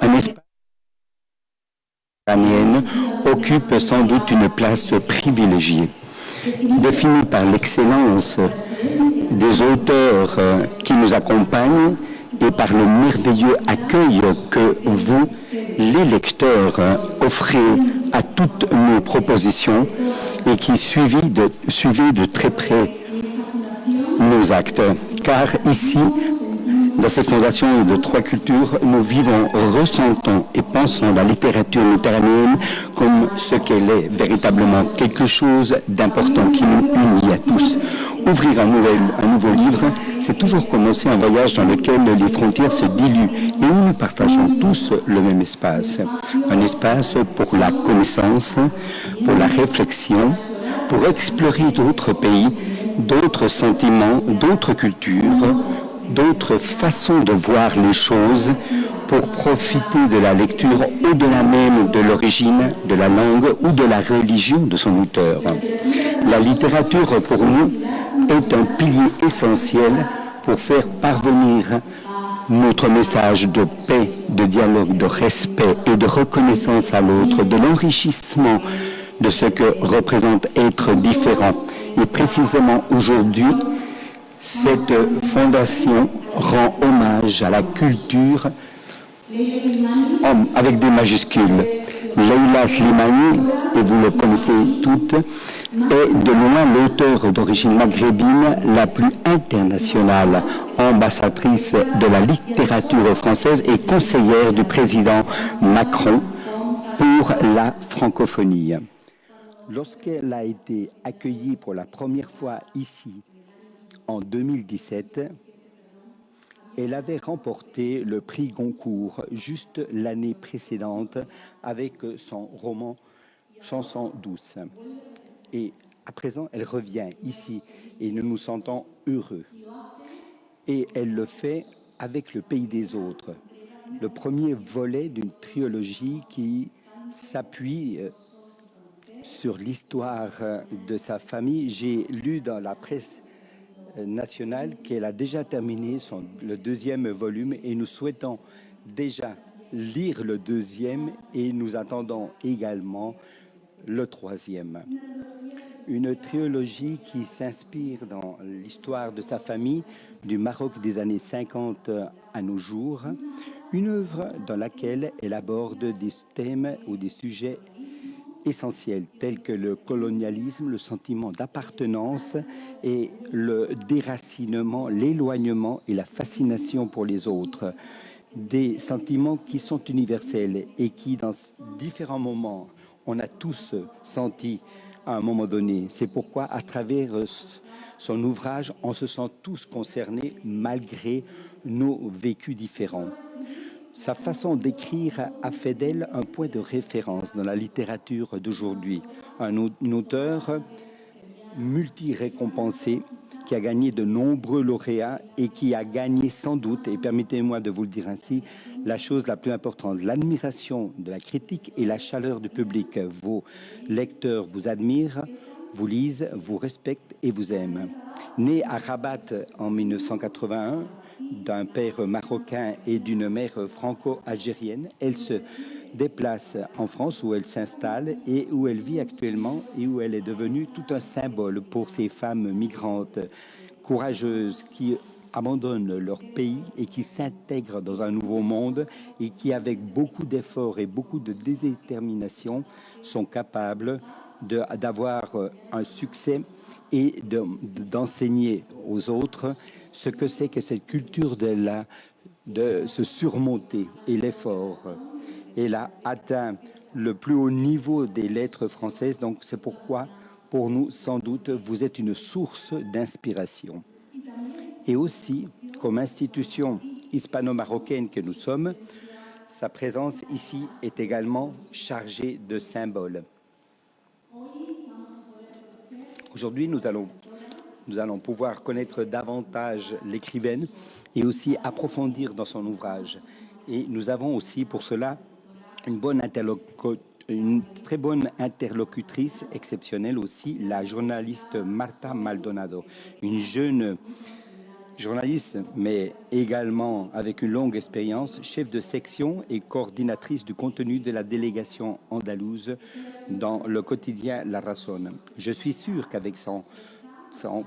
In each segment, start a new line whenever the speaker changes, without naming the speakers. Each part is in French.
Un espace occupe sans doute une place privilégiée. Défini par l'excellence des auteurs qui nous accompagnent et par le merveilleux accueil que vous, les lecteurs, offrez à toutes nos propositions et qui suivez de très près nos actes. Car ici, dans cette fondation de trois cultures, nous vivons, ressentons et pensons la littérature méditerranéenne comme ce qu'elle est véritablement, quelque chose d'important qui nous unit à tous. Ouvrir un nouveau livre, c'est toujours commencer un voyage dans lequel les frontières se diluent et où nous partageons tous le même espace. Un espace pour la connaissance, pour la réflexion, pour explorer d'autres pays, d'autres sentiments, d'autres cultures, d'autres façons de voir les choses pour profiter de la lecture au-delà même de l'origine, de la langue ou de la religion de son auteur. La littérature, pour nous, est un pilier essentiel pour faire parvenir notre message de paix, de dialogue, de respect et de reconnaissance à l'autre, de l'enrichissement de ce que représente être différent. Et précisément aujourd'hui, cette fondation rend hommage à la culture avec des majuscules. Leila Slimani, et vous le connaissez toutes, est de loin l'auteure d'origine maghrébine la plus internationale, ambassadrice de la littérature française et conseillère du président Macron pour la francophonie. Lorsqu'elle a été accueillie pour la première fois ici, en 2017, elle avait remporté le prix Goncourt juste l'année précédente avec son roman Chanson douce. Et à présent, elle revient ici et nous nous sentons heureux. Et elle le fait avec Le Pays des autres, le premier volet d'une trilogie qui s'appuie sur l'histoire de sa famille. J'ai lu dans la presse nationale qu'elle a déjà terminé le deuxième volume et nous souhaitons déjà lire le deuxième et nous attendons également le troisième. Une trilogie qui s'inspire dans l'histoire de sa famille du Maroc des années 50 à nos jours, une œuvre dans laquelle elle aborde des thèmes ou des sujets essentiels tels que le colonialisme, le sentiment d'appartenance et le déracinement, l'éloignement et la fascination pour les autres. Des sentiments qui sont universels et qui, dans différents moments, on a tous senti à un moment donné. C'est pourquoi, à travers son ouvrage, on se sent tous concernés malgré nos vécus différents. Sa façon d'écrire a fait d'elle un point de référence dans la littérature d'aujourd'hui. Un auteur multi-récompensé qui a gagné de nombreux lauréats et qui a gagné sans doute, et permettez-moi de vous le dire ainsi, la chose la plus importante, l'admiration de la critique et la chaleur du public. Vos lecteurs vous admirent, vous lisent, vous respectent et vous aiment. Née à Rabat en 1981, d'un père marocain et d'une mère franco-algérienne, elle se déplace en France où elle s'installe et où elle vit actuellement et où elle est devenue tout un symbole pour ces femmes migrantes courageuses qui abandonnent leur pays et qui s'intègrent dans un nouveau monde et qui, avec beaucoup d'efforts et beaucoup de détermination, sont capables d'avoir un succès et d'enseigner aux autres ce que c'est que cette culture de se surmonter et l'effort. Elle a atteint le plus haut niveau des lettres françaises, donc c'est pourquoi, pour nous, sans doute, vous êtes une source d'inspiration. Et aussi, comme institution hispano-marocaine que nous sommes, sa présence ici est également chargée de symboles. Aujourd'hui, nous allons pouvoir connaître davantage l'écrivaine et aussi approfondir dans son ouvrage. Et nous avons aussi pour cela une très bonne interlocutrice exceptionnelle aussi, la journaliste Marta Maldonado, une jeune journaliste, mais également avec une longue expérience, chef de section et coordinatrice du contenu de la délégation andalouse dans le quotidien La Razón. Je suis sûr qu'avec son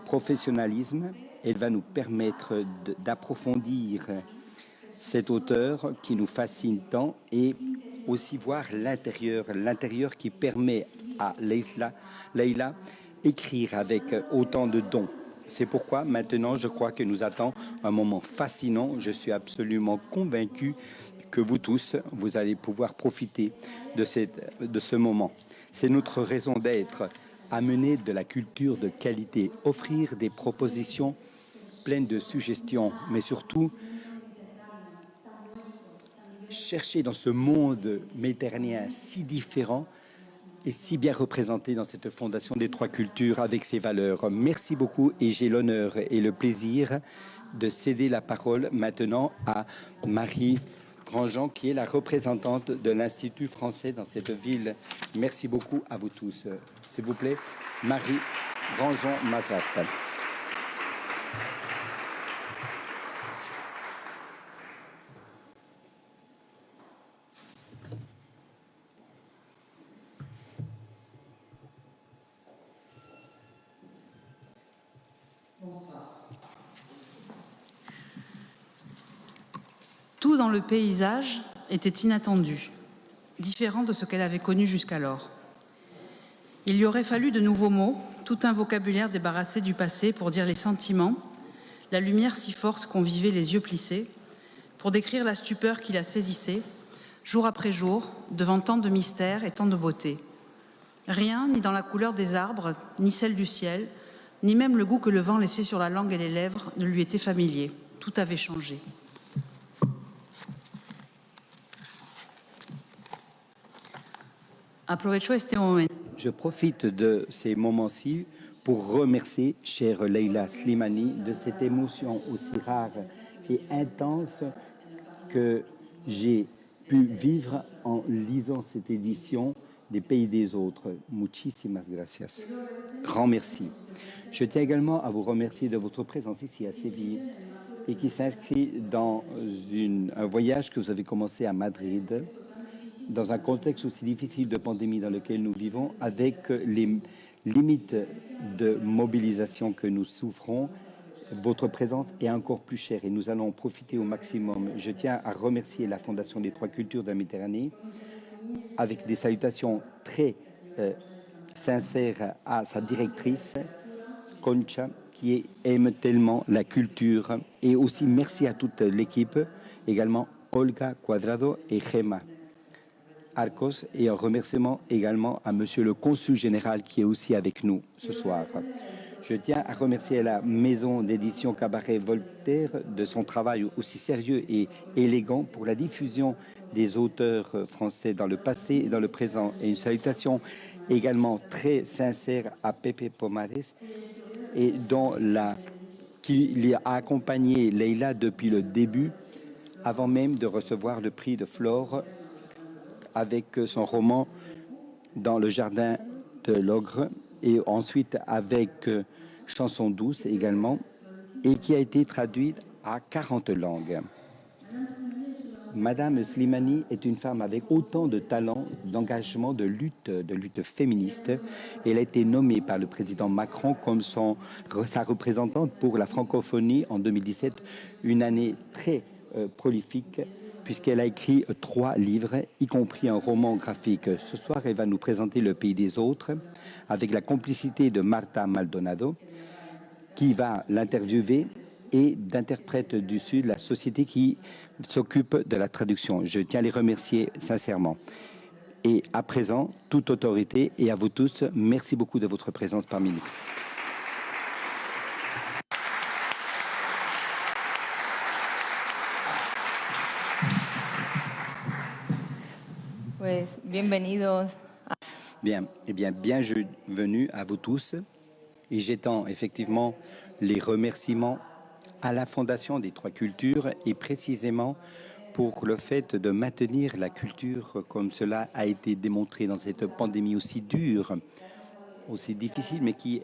professionnalisme, elle va nous permettre d'approfondir cet auteur qui nous fascine tant et aussi voir l'intérieur qui permet à Leïla écrire avec autant de dons. C'est pourquoi maintenant je crois que nous attend un moment fascinant. Je suis absolument convaincu que vous tous, vous allez pouvoir profiter de ce moment. C'est notre raison d'être, amener de la culture de qualité, offrir des propositions pleines de suggestions, mais surtout chercher dans ce monde méditerranéen si différent et si bien représenté dans cette fondation des trois cultures avec ses valeurs. Merci beaucoup et j'ai l'honneur et le plaisir de céder la parole maintenant à Marie Grandjean qui est la représentante de l'Institut français dans cette ville. Merci beaucoup à vous tous. S'il vous plaît, Marie Grandjean-Mazat.
Tout dans le paysage était inattendu, différent de ce qu'elle avait connu jusqu'alors. Il lui aurait fallu de nouveaux mots, tout un vocabulaire débarrassé du passé pour dire les sentiments, la lumière si forte qu'on vivait les yeux plissés, pour décrire la stupeur qui la saisissait, jour après jour, devant tant de mystères et tant de beauté. Rien, ni dans la couleur des arbres, ni celle du ciel, ni même le goût que le vent laissait sur la langue et les lèvres ne lui était familier. Tout avait changé.
Je profite de ces moments-ci pour remercier chère Leïla Slimani de cette émotion aussi rare et intense que j'ai pu vivre en lisant cette édition des Pays des Autres. Muchísimas gracias. Grand merci. Je tiens également à vous remercier de votre présence ici à Séville et qui s'inscrit dans un voyage que vous avez commencé à Madrid dans un contexte aussi difficile de pandémie dans lequel nous vivons, avec les limites de mobilisation que nous souffrons, votre présence est encore plus chère et nous allons en profiter au maximum. Je tiens à remercier la Fondation des Trois Cultures de la Méditerranée avec des salutations très sincères à sa directrice, Concha, qui aime tellement la culture. Et aussi merci à toute l'équipe, également Olga Cuadrado et Gemma Arcos, et un remerciement également à Monsieur le Consul Général qui est aussi avec nous ce soir. Je tiens à remercier la maison d'édition Cabaret Voltaire de son travail aussi sérieux et élégant pour la diffusion des auteurs français dans le passé et dans le présent. Et une salutation également très sincère à Pepe Pomares, et qui a accompagné Leïla depuis le début, avant même de recevoir le prix de Flore, avec son roman Dans le jardin de l'ogre, et ensuite avec Chanson douce également, et qui a été traduite à 40 langues. Madame Slimani est une femme avec autant de talent, d'engagement, de lutte féministe. Elle a été nommée par le président Macron comme sa représentante pour la francophonie en 2017, une année très prolifique, puisqu'elle a écrit 3 livres, y compris un roman graphique. Ce soir, elle va nous présenter Le Pays des Autres, avec la complicité de Marta Maldonado, qui va l'interviewer, et d'interprètes du Sud, la société qui s'occupe de la traduction. Je tiens à les remercier sincèrement. Et à présent, toute autorité, et à vous tous, merci beaucoup de votre présence parmi nous.
Pues, bienvenidos.
Bien, eh bien, bienvenue à vous tous. Et j'étends effectivement les remerciements à la Fondation des Trois Cultures, et précisément pour le fait de maintenir la culture comme cela a été démontré dans cette pandémie aussi dure, aussi difficile, mais qui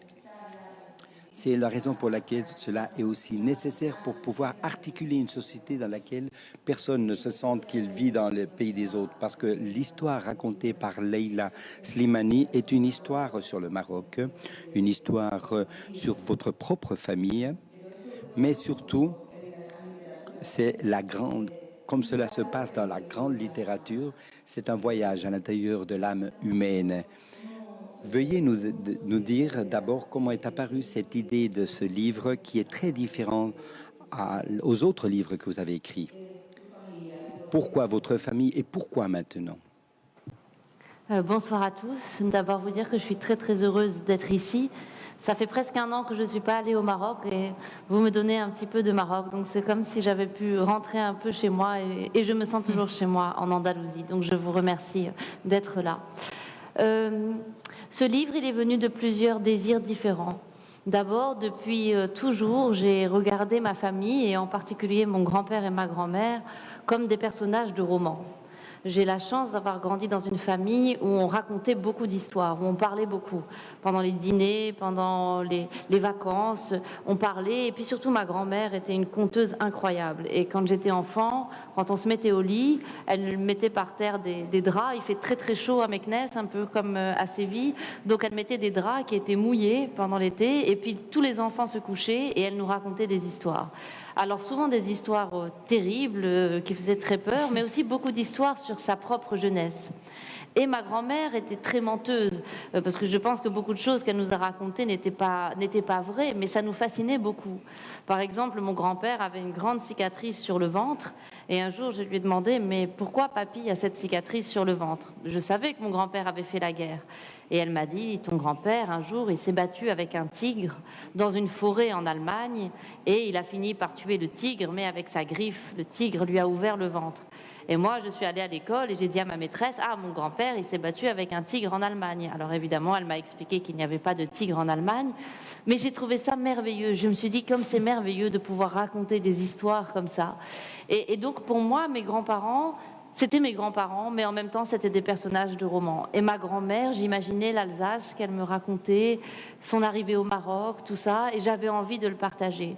C'est la raison pour laquelle cela est aussi nécessaire pour pouvoir articuler une société dans laquelle personne ne se sente qu'il vit dans le pays des autres. Parce que l'histoire racontée par Leila Slimani est une histoire sur le Maroc, une histoire sur votre propre famille, mais surtout, c'est la grande, comme cela se passe dans la grande littérature, c'est un voyage à l'intérieur de l'âme humaine. Veuillez nous dire d'abord comment est apparue cette idée de ce livre qui est très différent aux autres livres que vous avez écrits. Pourquoi votre famille et pourquoi maintenant?
Bonsoir à tous. D'abord vous dire que je suis très très heureuse d'être ici. Ça fait presque 1 an que je ne suis pas allée au Maroc et vous me donnez un petit peu de Maroc. Donc c'est comme si j'avais pu rentrer un peu chez moi et je me sens toujours chez moi en Andalousie. Donc je vous remercie d'être là. Ce livre, il est venu de plusieurs désirs différents. D'abord, depuis toujours, j'ai regardé ma famille et en particulier mon grand-père et ma grand-mère comme des personnages de romans. J'ai la chance d'avoir grandi dans une famille où on racontait beaucoup d'histoires, où on parlait beaucoup. Pendant les dîners, pendant les vacances, on parlait. Et puis surtout, ma grand-mère était une conteuse incroyable. Et quand j'étais enfant, quand on se mettait au lit, elle mettait par terre des draps. Il fait très très chaud à Meknès, un peu comme à Séville. Donc elle mettait des draps qui étaient mouillés pendant l'été. Et puis tous les enfants se couchaient et elle nous racontait des histoires. Alors souvent des histoires terribles qui faisaient très peur, mais aussi beaucoup d'histoires sur sa propre jeunesse. Et ma grand-mère était très menteuse, parce que je pense que beaucoup de choses qu'elle nous a racontées n'étaient pas vraies, mais ça nous fascinait beaucoup. Par exemple, mon grand-père avait une grande cicatrice sur le ventre, et un jour je lui ai demandé « Mais pourquoi papy a cette cicatrice sur le ventre ?» Je savais que mon grand-père avait fait la guerre. Et elle m'a dit, ton grand-père, un jour, il s'est battu avec un tigre dans une forêt en Allemagne et il a fini par tuer le tigre, mais avec sa griffe, le tigre lui a ouvert le ventre. Et moi, je suis allée à l'école et j'ai dit à ma maîtresse, ah, mon grand-père, il s'est battu avec un tigre en Allemagne. Alors évidemment, elle m'a expliqué qu'il n'y avait pas de tigre en Allemagne, mais j'ai trouvé ça merveilleux. Je me suis dit, comme c'est merveilleux de pouvoir raconter des histoires comme ça. Et donc, pour moi, mes grands-parents, c'était mes grands-parents, mais en même temps, c'était des personnages de romans. Et ma grand-mère, j'imaginais l'Alsace qu'elle me racontait, son arrivée au Maroc, tout ça, et j'avais envie de le partager.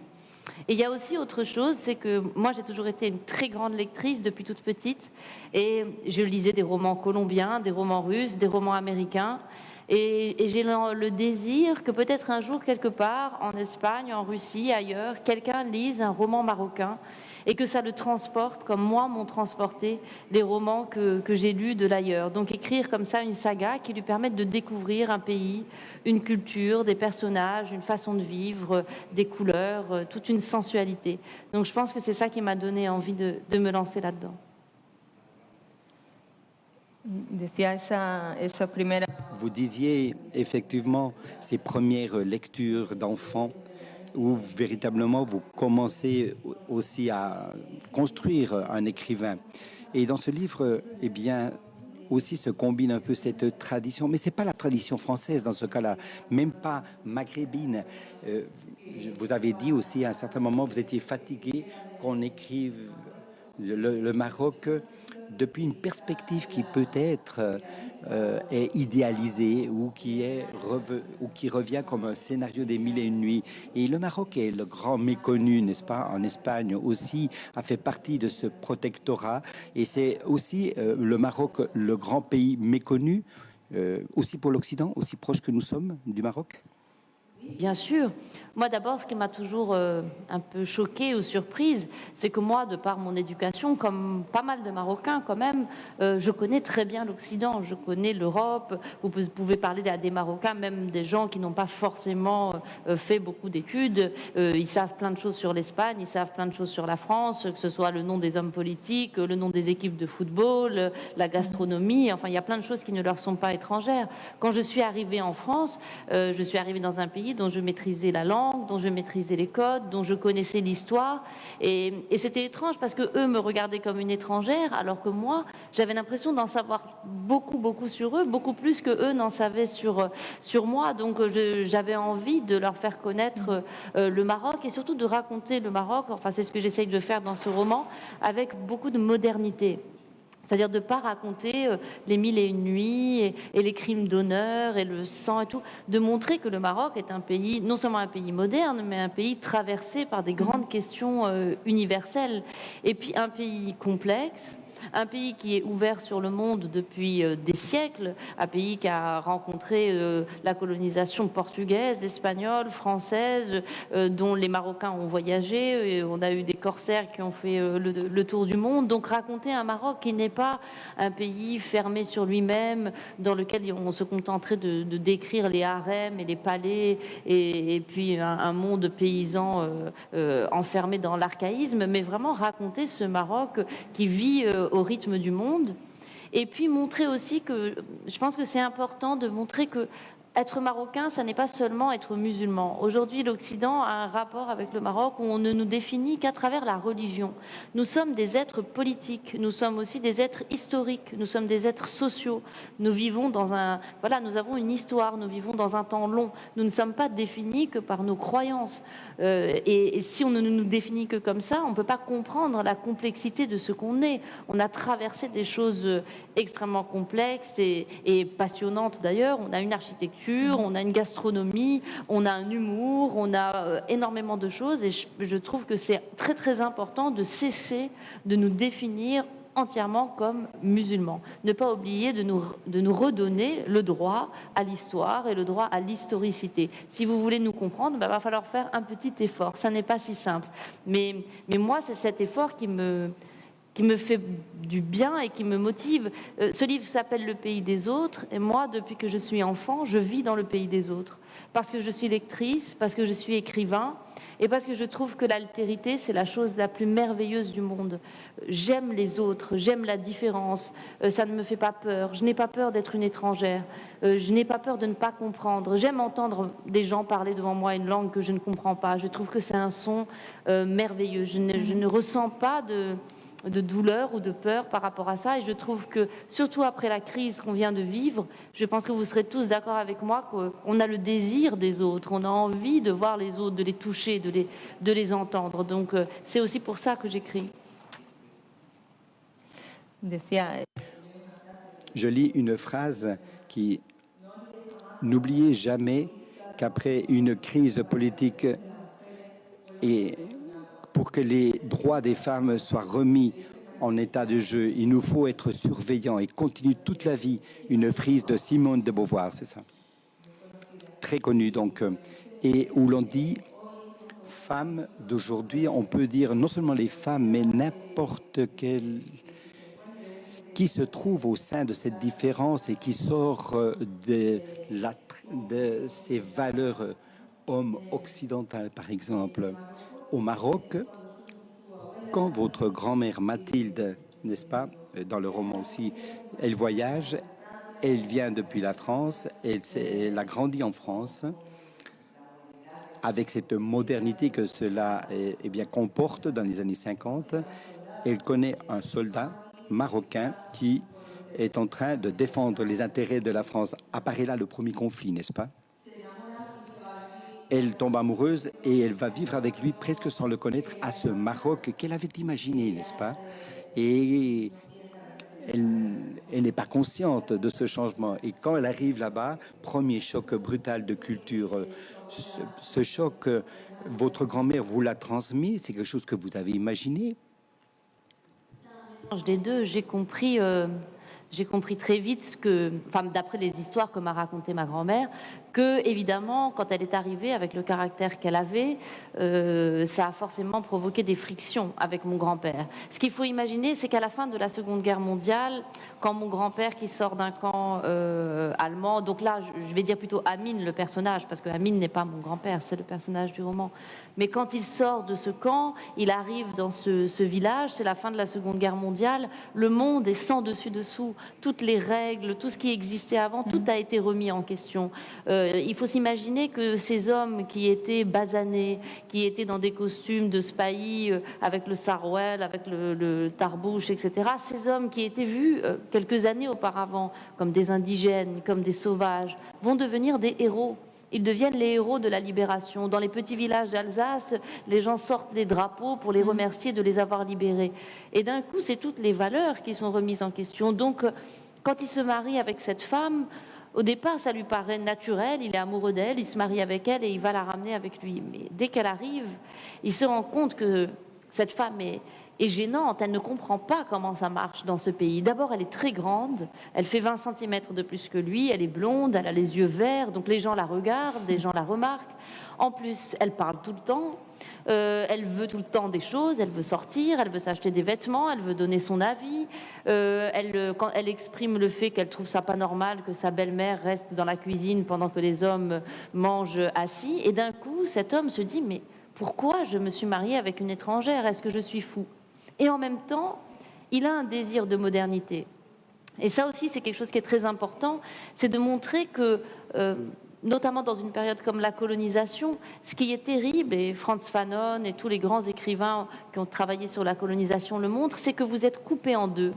Et il y a aussi autre chose, c'est que moi, j'ai toujours été une très grande lectrice depuis toute petite, et je lisais des romans colombiens, des romans russes, des romans américains, et j'ai le désir que peut-être un jour, quelque part, en Espagne, en Russie, ailleurs, quelqu'un lise un roman marocain, et que ça le transporte comme moi m'ont transporté les romans que j'ai lus de l'ailleurs. Donc écrire comme ça une saga qui lui permette de découvrir un pays, une culture, des personnages, une façon de vivre, des couleurs, toute une sensualité. Donc je pense que c'est ça qui m'a donné envie de me lancer là-dedans.
Vous disiez effectivement ces premières lectures d'enfants où véritablement vous commencez aussi à construire un écrivain. Et dans ce livre, eh bien, aussi se combine un peu cette tradition, mais c'est pas la tradition française dans ce cas-là, même pas maghrébine. Vous avez dit aussi à un certain moment, vous étiez fatigué qu'on écrive le Maroc depuis une perspective qui peut-être est idéalisée ou qui revient comme un scénario des Mille et une nuits. Et le Maroc est le grand méconnu, n'est-ce pas? En Espagne aussi a fait partie de ce protectorat. Et c'est aussi le Maroc, le grand pays méconnu, aussi pour l'Occident, aussi proche que nous sommes du Maroc.
Bien sûr. Moi, d'abord, ce qui m'a toujours un peu choquée ou surprise, c'est que moi, de par mon éducation, comme pas mal de Marocains quand même, je connais très bien l'Occident, je connais l'Europe. Vous pouvez parler à des Marocains, même des gens qui n'ont pas forcément fait beaucoup d'études. Ils savent plein de choses sur l'Espagne, ils savent plein de choses sur la France, que ce soit le nom des hommes politiques, le nom des équipes de football, la gastronomie. Enfin, il y a plein de choses qui ne leur sont pas étrangères. Quand je suis arrivée en France, je suis arrivée dans un pays dont je maîtrisais la langue, dont je maîtrisais les codes, dont je connaissais l'histoire. Et c'était étrange parce que eux me regardaient comme une étrangère, alors que moi, j'avais l'impression d'en savoir beaucoup sur eux, beaucoup plus que eux n'en savaient sur moi. Donc j'avais envie de leur faire connaître le Maroc et surtout de raconter le Maroc. Enfin, c'est ce que j'essaye de faire dans ce roman, avec beaucoup de modernité. C'est-à-dire de ne pas raconter les 1001 nuits et les crimes d'honneur et le sang et tout. De montrer que le Maroc est un pays, non seulement un pays moderne, mais un pays traversé par des grandes questions universelles. Et puis un pays complexe. Un pays qui est ouvert sur le monde depuis des siècles, un pays qui a rencontré la colonisation portugaise, espagnole, française, dont les Marocains ont voyagé, et on a eu des corsaires qui ont fait le tour du monde. Donc raconter un Maroc qui n'est pas un pays fermé sur lui-même, dans lequel on se contenterait de décrire les harems et les palais, et puis un monde paysan enfermé dans l'archaïsme, mais vraiment raconter ce Maroc qui vit au rythme du monde. Et puis montrer aussi que, je pense que c'est important de montrer que être marocain, ça n'est pas seulement être musulman. Aujourd'hui, l'Occident a un rapport avec le Maroc où on ne nous définit qu'à travers la religion. Nous sommes des êtres politiques, nous sommes aussi des êtres historiques, nous sommes des êtres sociaux. Nous vivons dans un... Voilà, nous avons une histoire, nous vivons dans un temps long. Nous ne sommes pas définis que par nos croyances. Et si on ne nous définit que comme ça, on ne peut pas comprendre la complexité de ce qu'on est. On a traversé des choses extrêmement complexes et passionnantes d'ailleurs. On a une architecture, on a une gastronomie, on a un humour, on a énormément de choses et je trouve que c'est très très important de cesser de nous définir entièrement comme musulmans. Ne pas oublier de nous redonner le droit à l'histoire et le droit à l'historicité. Si vous voulez nous comprendre, il va falloir faire un petit effort. Ça n'est pas si simple. Mais moi, c'est cet effort qui me fait du bien et qui me motive. Ce livre s'appelle Le pays des autres, et moi, depuis que je suis enfant, je vis dans le pays des autres. Parce que je suis lectrice, parce que je suis écrivain, et parce que je trouve que l'altérité, c'est la chose la plus merveilleuse du monde. J'aime les autres, j'aime la différence, ça ne me fait pas peur, je n'ai pas peur d'être une étrangère, je n'ai pas peur de ne pas comprendre. J'aime entendre des gens parler devant moi une langue que je ne comprends pas, je trouve que c'est un son merveilleux. Je ne ressens pas de douleur ou de peur par rapport à ça. Et je trouve que, surtout après la crise qu'on vient de vivre, je pense que vous serez tous d'accord avec moi qu'on a le désir des autres, on a envie de voir les autres, de les toucher, de les entendre. Donc c'est aussi pour ça que j'écris.
Je lis une phrase qui... N'oubliez jamais qu'après une crise politique et pour que les droits des femmes soient remis en état de jeu, il nous faut être surveillants et continuer toute la vie. Une phrase de Simone de Beauvoir, c'est ça. Très connue donc. Et où l'on dit, femmes d'aujourd'hui, on peut dire non seulement les femmes, mais n'importe quelle... qui se trouve au sein de cette différence et qui sort de ces valeurs hommes occidentales, par exemple. Au Maroc, quand votre grand-mère Mathilde, n'est-ce pas, dans le roman aussi, elle voyage, elle vient depuis la France, elle a grandi en France, avec cette modernité que cela bien, comporte dans les années 50, elle connaît un soldat marocain qui est en train de défendre les intérêts de la France. Apparaît là le premier conflit, n'est-ce pas? Elle tombe amoureuse et elle va vivre avec lui presque sans le connaître à ce Maroc qu'elle avait imaginé, n'est-ce pas? Et elle n'est pas consciente de ce changement. Et quand elle arrive là-bas, premier choc brutal de culture. Ce choc, votre grand-mère vous l'a transmis, c'est quelque chose que vous avez imaginé?
Des deux, j'ai compris très vite que, enfin, d'après les histoires que m'a racontées ma grand-mère, que évidemment, quand elle est arrivée avec le caractère qu'elle avait, ça a forcément provoqué des frictions avec mon grand-père. Ce qu'il faut imaginer, c'est qu'à la fin de la Seconde Guerre mondiale, quand mon grand-père qui sort d'un camp allemand, donc là, je vais dire plutôt Amine, le personnage, parce que Amine n'est pas mon grand-père, c'est le personnage du roman. Mais quand il sort de ce camp, il arrive dans ce village, c'est la fin de la Seconde Guerre mondiale, le monde est sans dessus-dessous. Toutes les règles, tout ce qui existait avant, tout a été remis en question. Il faut s'imaginer que ces hommes qui étaient basanés, qui étaient dans des costumes de spahi, avec le sarouel, avec le tarbouche, etc., ces hommes qui étaient vus quelques années auparavant comme des indigènes, comme des sauvages, vont devenir des héros. ils deviennent les héros de la libération. Dans les petits villages d'Alsace, les gens sortent des drapeaux pour les remercier de les avoir libérés. Et d'un coup, c'est toutes les valeurs qui sont remises en question. Donc, quand il se marie avec cette femme, au départ, ça lui paraît naturel, il est amoureux d'elle, il se marie avec elle et il va la ramener avec lui. Mais dès qu'elle arrive, il se rend compte que cette femme est gênante, elle ne comprend pas comment ça marche dans ce pays. D'abord, elle est très grande, elle fait 20 cm de plus que lui, elle est blonde, elle a les yeux verts, donc les gens la regardent, les gens la remarquent. En plus, elle parle tout le temps. Elle veut tout le temps des choses, elle veut sortir, elle veut s'acheter des vêtements, elle veut donner son avis. Quand elle exprime le fait qu'elle trouve ça pas normal que sa belle-mère reste dans la cuisine pendant que les hommes mangent assis. Et d'un coup, cet homme se dit, mais pourquoi je me suis mariée avec une étrangère? Est-ce que je suis fou? Et en même temps, il a un désir de modernité. Et ça aussi, c'est quelque chose qui est très important, c'est de montrer que... notamment dans une période comme la colonisation, ce qui est terrible, et Frantz Fanon et tous les grands écrivains qui ont travaillé sur la colonisation le montrent, c'est que vous êtes coupé en deux.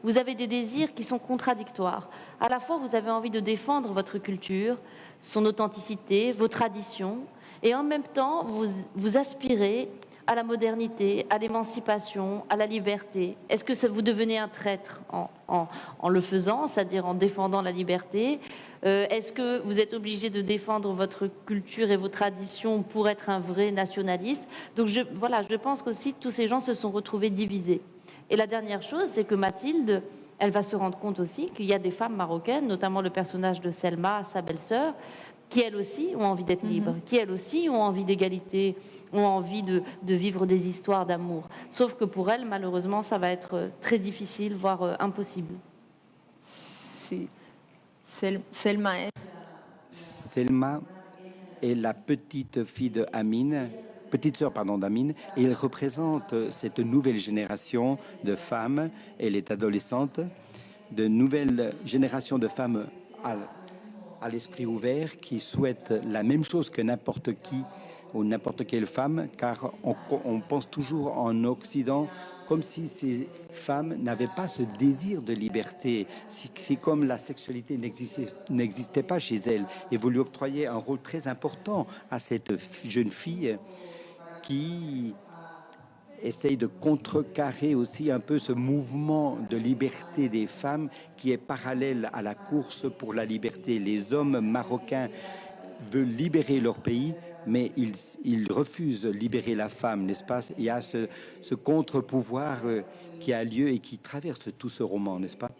Vous avez des désirs qui sont contradictoires. À la fois, vous avez envie de défendre votre culture, son authenticité, vos traditions, et en même temps, vous aspirez à la modernité, à l'émancipation, à la liberté. Est-ce que vous devenez un traître en le faisant, c'est-à-dire en défendant la liberté? Est-ce que vous êtes obligé de défendre votre culture et vos traditions pour être un vrai nationaliste? Donc je pense qu'aussi tous ces gens se sont retrouvés divisés. Et la dernière chose, c'est que Mathilde, elle va se rendre compte aussi qu'il y a des femmes marocaines, notamment le personnage de Selma, sa belle-sœur, qui elles aussi ont envie d'être libres, qui elles aussi ont envie d'égalité, ont envie de vivre des histoires d'amour. Sauf que pour elles, malheureusement, ça va être très difficile, voire impossible.
Selma
est la petite fille de Amine, petite sœur d'Amine, et elle représente cette nouvelle génération de femmes. Elle est adolescente, de nouvelle génération de femmes à l'esprit ouvert qui souhaitent la même chose que n'importe qui ou n'importe quelle femme, car on pense toujours en Occident comme si ces femmes n'avaient pas ce désir de liberté, si comme la sexualité n'existait pas chez elles. Et vous lui octroyez un rôle très important à cette jeune fille qui essaye de contrecarrer aussi un peu ce mouvement de liberté des femmes qui est parallèle à la course pour la liberté. Les hommes marocains veulent libérer leur pays, mais ils refusent de libérer la femme, n'est-ce pas? Il y a ce contre-pouvoir qui a lieu et qui traverse tout ce roman, n'est-ce pas?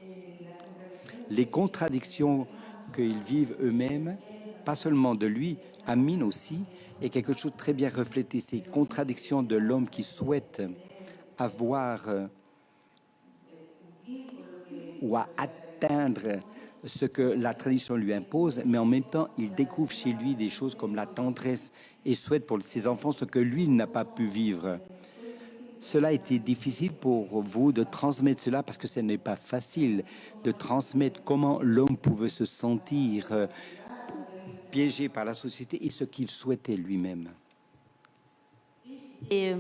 Les contradictions qu'ils vivent eux-mêmes, pas seulement de lui, Amine aussi, est quelque chose de très bien reflété. Ces contradictions de l'homme qui souhaite avoir ou à atteindre ce que la tradition lui impose, mais en même temps, il découvre chez lui des choses comme la tendresse et souhaite pour ses enfants ce que lui n'a pas pu vivre. Cela a été difficile pour vous de transmettre cela parce que ce n'est pas facile de transmettre comment l'homme pouvait se sentir piégé par la société et ce qu'il souhaitait lui-même.
Et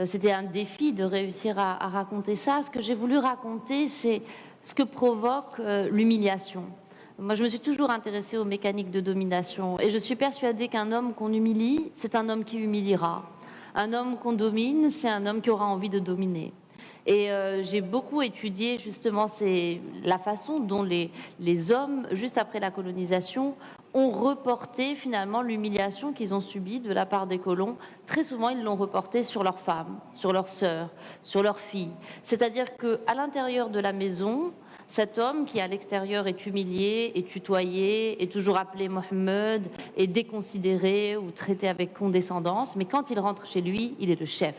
c'était un défi de réussir à raconter ça. Ce que j'ai voulu raconter, c'est ce que provoque l'humiliation. Moi, je me suis toujours intéressée aux mécaniques de domination et je suis persuadée qu'un homme qu'on humilie, c'est un homme qui humiliera. Un homme qu'on domine, c'est un homme qui aura envie de dominer. Et j'ai beaucoup étudié justement la façon dont les hommes, juste après la colonisation, ont reporté finalement l'humiliation qu'ils ont subie de la part des colons. Très souvent, ils l'ont reporté sur leurs femmes, sur leurs sœurs, sur leurs filles. C'est-à-dire qu'à l'intérieur de la maison, cet homme qui à l'extérieur est humilié, est tutoyé, est toujours appelé Mohammed, est déconsidéré ou traité avec condescendance, mais quand il rentre chez lui, il est le chef.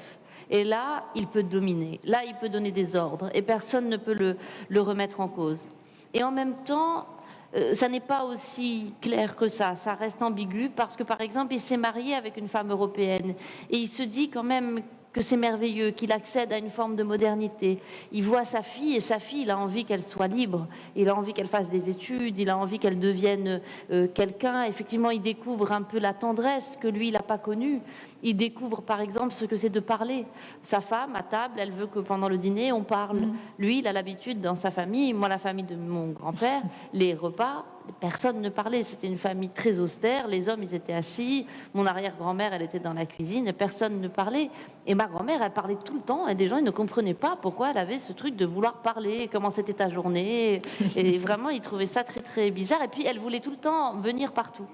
Et là, il peut dominer, là, il peut donner des ordres, et personne ne peut le remettre en cause. Et en même temps, ça n'est pas aussi clair que ça reste ambigu, parce que par exemple, il s'est marié avec une femme européenne, et il se dit quand même que c'est merveilleux, qu'il accède à une forme de modernité. Il voit sa fille, et sa fille, il a envie qu'elle soit libre, il a envie qu'elle fasse des études, il a envie qu'elle devienne quelqu'un. Effectivement, il découvre un peu la tendresse que lui, il n'a pas connue. Il découvre, par exemple, ce que c'est de parler. Sa femme, à table, elle veut que pendant le dîner, on parle. Lui, il a l'habitude, dans sa famille, moi, la famille de mon grand-père, les repas, personne ne parlait. C'était une famille très austère. Les hommes, ils étaient assis. Mon arrière-grand-mère, elle était dans la cuisine. Personne ne parlait. Et ma grand-mère, elle parlait tout le temps. Et des gens, ils ne comprenaient pas pourquoi elle avait ce truc de vouloir parler, comment c'était ta journée. Et vraiment, ils trouvaient ça très, très bizarre. Et puis, elle voulait tout le temps venir partout.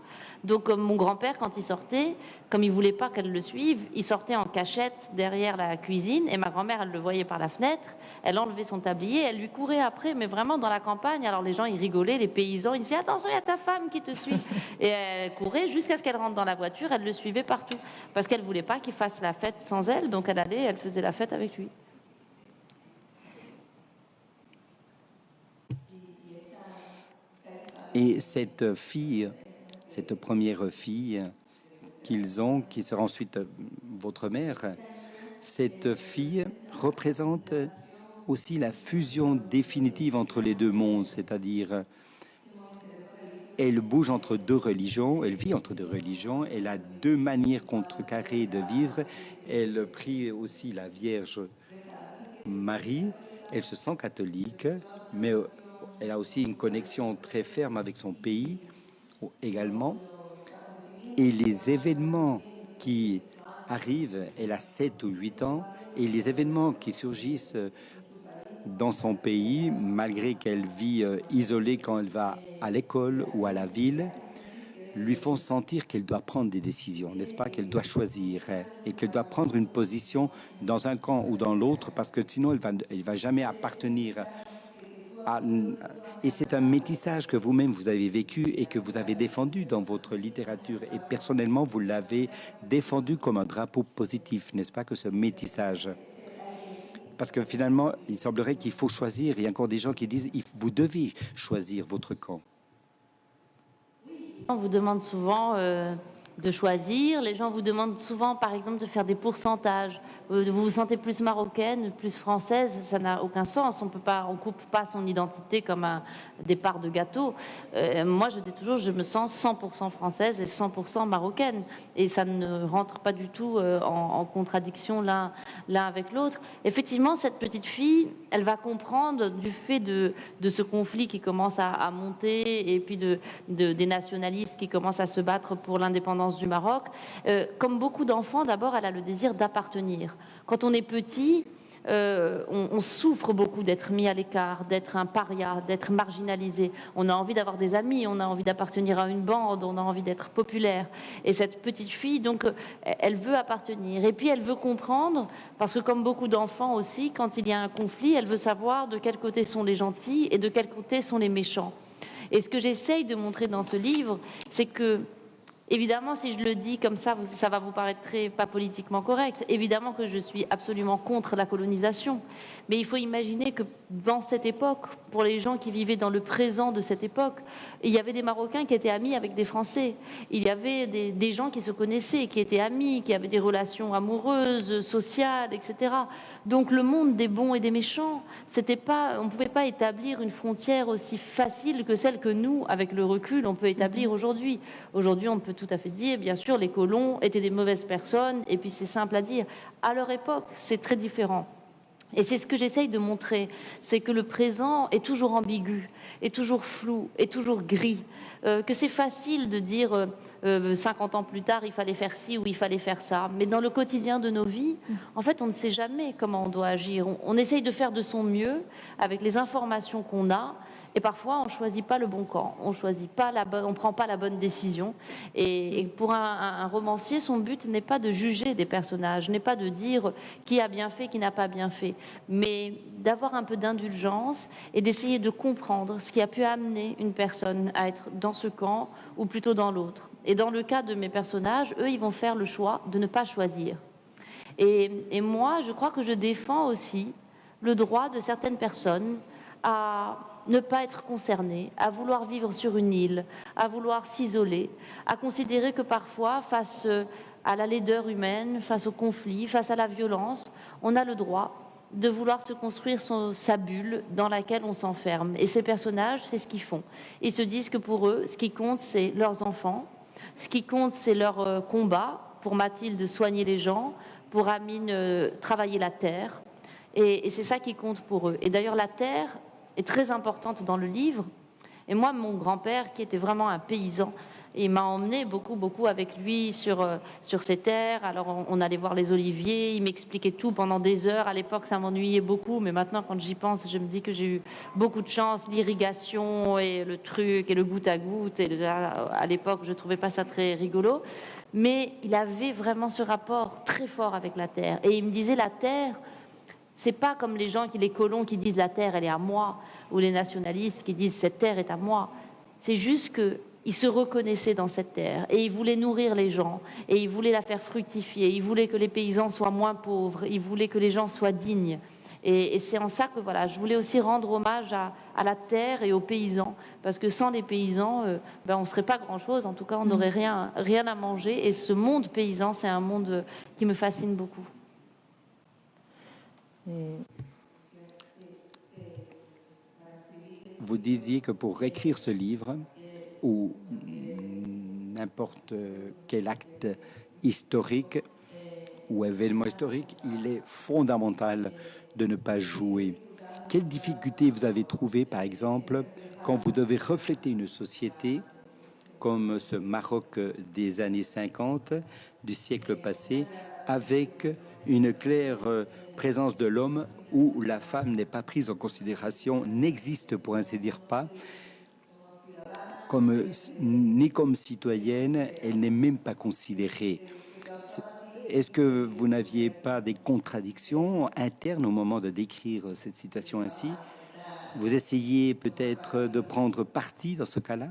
Donc, mon grand-père, quand il sortait, comme il voulait pas qu'elle le suive, il sortait en cachette derrière la cuisine. Et ma grand-mère, elle le voyait par la fenêtre. Elle enlevait son tablier. Elle lui courait après, mais vraiment dans la campagne. Alors, les gens, ils rigolaient, les paysans. Ils disaient, attention, il y a ta femme qui te suit. Et elle courait jusqu'à ce qu'elle rentre dans la voiture. Elle le suivait partout. Parce qu'elle voulait pas qu'il fasse la fête sans elle. Donc, elle allait, elle faisait la fête avec lui.
Et cette fille, cette première fille qu'ils ont, qui sera ensuite votre mère, cette fille représente aussi la fusion définitive entre les deux mondes, c'est-à-dire elle bouge entre deux religions, elle vit entre deux religions, elle a deux manières contrecarrées de vivre, elle prie aussi la Vierge Marie, elle se sent catholique, mais elle a aussi une connexion très ferme avec son pays également. Et les événements qui arrivent, elle a 7 ou 8 ans, et les événements qui surgissent dans son pays, malgré qu'elle vit isolée quand elle va à l'école ou à la ville, lui font sentir qu'elle doit prendre des décisions, n'est-ce pas, qu'elle doit choisir et qu'elle doit prendre une position dans un camp ou dans l'autre, parce que sinon elle va jamais appartenir à... Et c'est un métissage que vous-même vous avez vécu et que vous avez défendu dans votre littérature, et personnellement vous l'avez défendu comme un drapeau positif, n'est-ce pas, que ce métissage? Parce que finalement, il semblerait qu'il faut choisir. Il y a encore des gens qui disent vous devez choisir votre camp.
On vous demande souvent de choisir. Les gens vous demandent souvent, par exemple, de faire des pourcentages. Vous vous sentez plus marocaine, plus française, ça n'a aucun sens. On coupe pas son identité comme des parts de gâteau. Moi, je dis toujours, je me sens 100% française et 100% marocaine. Et ça ne rentre pas du tout en contradiction l'un avec l'autre. Effectivement, cette petite fille, elle va comprendre du fait de ce conflit qui commence à monter, et puis des nationalistes qui commencent à se battre pour l'indépendance du Maroc. Comme beaucoup d'enfants, d'abord, elle a le désir d'appartenir. Quand on est petit, on souffre beaucoup d'être mis à l'écart, d'être un paria, d'être marginalisé. On a envie d'avoir des amis, on a envie d'appartenir à une bande, on a envie d'être populaire. Et cette petite fille, donc, elle veut appartenir. Et puis, elle veut comprendre, parce que comme beaucoup d'enfants aussi, quand il y a un conflit, elle veut savoir de quel côté sont les gentils et de quel côté sont les méchants. Et ce que j'essaye de montrer dans ce livre, c'est que, évidemment, si je le dis comme ça va vous paraître pas politiquement correct. Évidemment que je suis absolument contre la colonisation. Mais il faut imaginer que dans cette époque, pour les gens qui vivaient dans le présent de cette époque, il y avait des Marocains qui étaient amis avec des Français. Il y avait des gens qui se connaissaient, qui étaient amis, qui avaient des relations amoureuses, sociales, etc. Donc le monde des bons et des méchants, on ne pouvait pas établir une frontière aussi facile que celle que nous, avec le recul, on peut établir aujourd'hui. Aujourd'hui, on peut tout à fait dire, bien sûr, les colons étaient des mauvaises personnes, et puis c'est simple à dire. À leur époque, c'est très différent. Et c'est ce que j'essaye de montrer, c'est que le présent est toujours ambigu, est toujours flou, est toujours gris, que c'est facile de dire 50 ans plus tard, il fallait faire ci ou il fallait faire ça. Mais dans le quotidien de nos vies, en fait, on ne sait jamais comment on doit agir. On essaye de faire de son mieux avec les informations qu'on a. Et parfois, on ne choisit pas le bon camp, on ne prend pas la bonne décision. Et pour un romancier, son but n'est pas de juger des personnages, n'est pas de dire qui a bien fait, qui n'a pas bien fait, mais d'avoir un peu d'indulgence et d'essayer de comprendre ce qui a pu amener une personne à être dans ce camp ou plutôt dans l'autre. Et dans le cas de mes personnages, eux, ils vont faire le choix de ne pas choisir. Et moi, je crois que je défends aussi le droit de certaines personnes à ne pas être concernés, à vouloir vivre sur une île, à vouloir s'isoler, à considérer que parfois, face à la laideur humaine, face au conflit, face à la violence, on a le droit de vouloir se construire sa bulle dans laquelle on s'enferme. Et ces personnages, c'est ce qu'ils font. Ils se disent que pour eux, ce qui compte, c'est leurs enfants, ce qui compte, c'est leur combat, pour Mathilde, soigner les gens, pour Amine, travailler la terre. Et c'est ça qui compte pour eux. Et d'ailleurs, la terre est très importante dans le livre. Et moi, mon grand-père, qui était vraiment un paysan, il m'a emmené beaucoup avec lui sur ses terres. Alors on allait voir les oliviers, il m'expliquait tout pendant des heures. À l'époque, ça m'ennuyait beaucoup, mais maintenant, quand j'y pense, je me dis que j'ai eu beaucoup de chance. L'irrigation et le truc et le goutte à goutte. Et à l'époque, je trouvais pas ça très rigolo. Mais il avait vraiment ce rapport très fort avec la terre. Et il me disait, la terre, c'est pas comme les colons qui disent la terre, elle est à moi, ou les nationalistes qui disent cette terre est à moi. C'est juste que il se reconnaissait dans cette terre et il voulait nourrir les gens et il voulait la faire fructifier. Il voulait que les paysans soient moins pauvres. Il voulait que les gens soient dignes. Et c'est en ça que voilà, je voulais aussi rendre hommage à la terre et aux paysans, parce que sans les paysans, on ne serait pas grand-chose. En tout cas, on n'aurait rien à manger. Et ce monde paysan, c'est un monde qui me fascine beaucoup.
Vous disiez que pour écrire ce livre, ou n'importe quel acte historique ou événement historique, il est fondamental de ne pas jouer. Quelles difficultés vous avez trouvées, par exemple, quand vous devez refléter une société comme ce Maroc des années 50, du siècle passé, avec une claire présence de l'homme où la femme n'est pas prise en considération, n'existe pour ainsi dire pas, ni comme citoyenne, elle n'est même pas considérée. Est-ce que vous n'aviez pas des contradictions internes au moment de décrire cette situation ainsi? Vous essayez peut-être de prendre parti dans ce cas-là?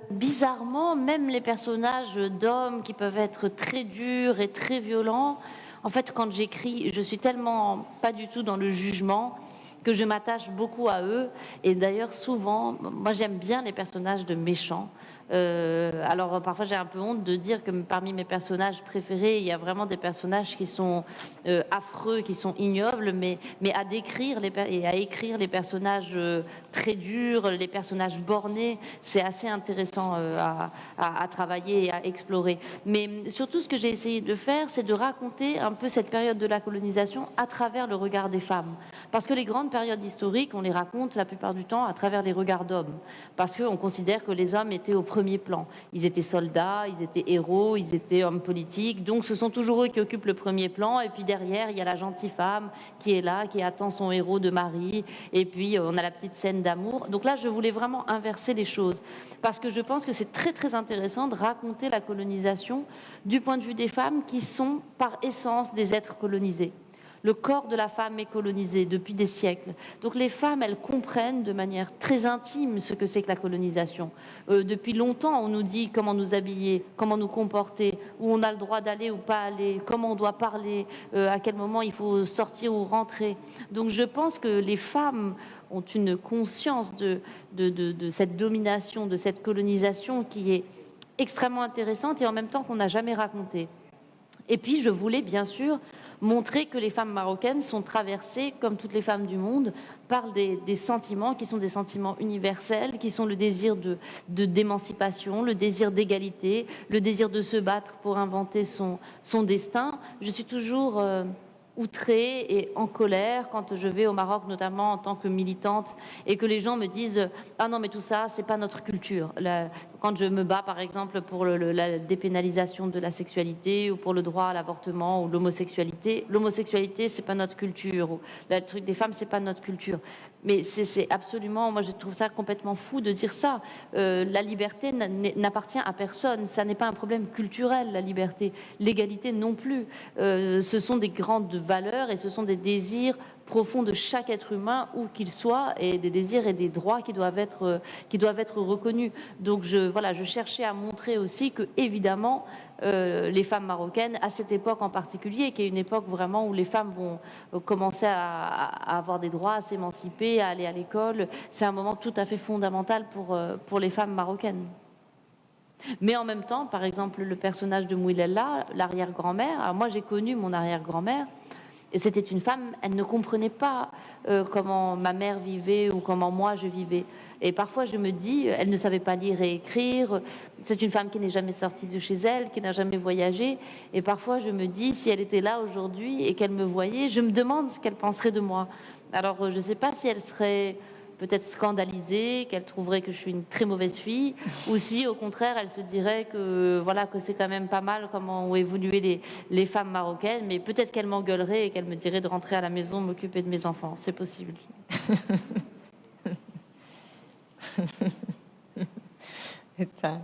Bizarrement, même les personnages d'hommes qui peuvent être très durs et très violents, en fait, quand j'écris, je suis tellement pas du tout dans le jugement que je m'attache beaucoup à eux. Et d'ailleurs, souvent, moi j'aime bien les personnages de méchants. Alors parfois j'ai un peu honte de dire que parmi mes personnages préférés, il y a vraiment des personnages qui sont affreux, qui sont ignobles, mais à décrire et à écrire les personnages très durs, les personnages bornés, c'est assez intéressant à travailler et à explorer. Mais surtout, ce que j'ai essayé de faire, c'est de raconter un peu cette période de la colonisation à travers le regard des femmes. Parce que les grandes périodes historiques, on les raconte la plupart du temps à travers les regards d'hommes. Parce qu'on considère que les hommes étaient au premier plan. Ils étaient soldats, ils étaient héros, ils étaient hommes politiques. Donc ce sont toujours eux qui occupent le premier plan. Et puis derrière, il y a la gentille femme qui est là, qui attend son héros de mari. Et puis on a la petite scène d'amour. Donc là, je voulais vraiment inverser les choses. Parce que je pense que c'est très très intéressant de raconter la colonisation du point de vue des femmes qui sont par essence des êtres colonisés. Le corps de la femme est colonisé depuis des siècles. Donc les femmes, elles comprennent de manière très intime ce que c'est que la colonisation. Depuis longtemps, on nous dit comment nous habiller, comment nous comporter, où on a le droit d'aller ou pas aller, comment on doit parler, à quel moment il faut sortir ou rentrer. Donc je pense que les femmes ont une conscience de cette domination, de cette colonisation qui est extrêmement intéressante et en même temps qu'on n'a jamais racontée. Et puis je voulais bien sûr montrer que les femmes marocaines sont traversées, comme toutes les femmes du monde, par des sentiments qui sont des sentiments universels, qui sont le désir d'émancipation, le désir d'égalité, le désir de se battre pour inventer son destin. Je suis toujours outrée et en colère quand je vais au Maroc, notamment en tant que militante, et que les gens me disent « Ah non, mais tout ça, c'est pas notre culture ». Quand je me bats, par exemple, pour la dépénalisation de la sexualité ou pour le droit à l'avortement ou l'homosexualité, c'est pas notre culture. Ou le truc des femmes, c'est pas notre culture. Mais c'est absolument, moi je trouve ça complètement fou de dire ça. La liberté n'appartient à personne. Ça n'est pas un problème culturel, la liberté. L'égalité non plus. Ce sont des grandes valeurs et ce sont des désirs profonds de chaque être humain, où qu'il soit, et des désirs et des droits qui doivent être reconnus. Donc je cherchais à montrer aussi que, évidemment, les femmes marocaines, à cette époque en particulier, qui est une époque vraiment où les femmes vont commencer à avoir des droits, à s'émanciper, à aller à l'école, c'est un moment tout à fait fondamental pour les femmes marocaines. Mais en même temps, par exemple, le personnage de Mouilella, l'arrière-grand-mère, alors moi j'ai connu mon arrière-grand-mère, et c'était une femme, elle ne comprenait pas comment ma mère vivait ou comment moi je vivais. Et parfois je me dis, elle ne savait pas lire et écrire, c'est une femme qui n'est jamais sortie de chez elle, qui n'a jamais voyagé. Et parfois je me dis, si elle était là aujourd'hui et qu'elle me voyait, je me demande ce qu'elle penserait de moi. Alors je ne sais pas si elle serait peut-être scandalisée, qu'elle trouverait que je suis une très mauvaise fille, ou si au contraire elle se dirait que voilà que c'est quand même pas mal comment ont évolué les femmes marocaines, mais peut-être qu'elle m'engueulerait et qu'elle me dirait de rentrer à la maison, m'occuper de mes enfants. C'est possible.
Está.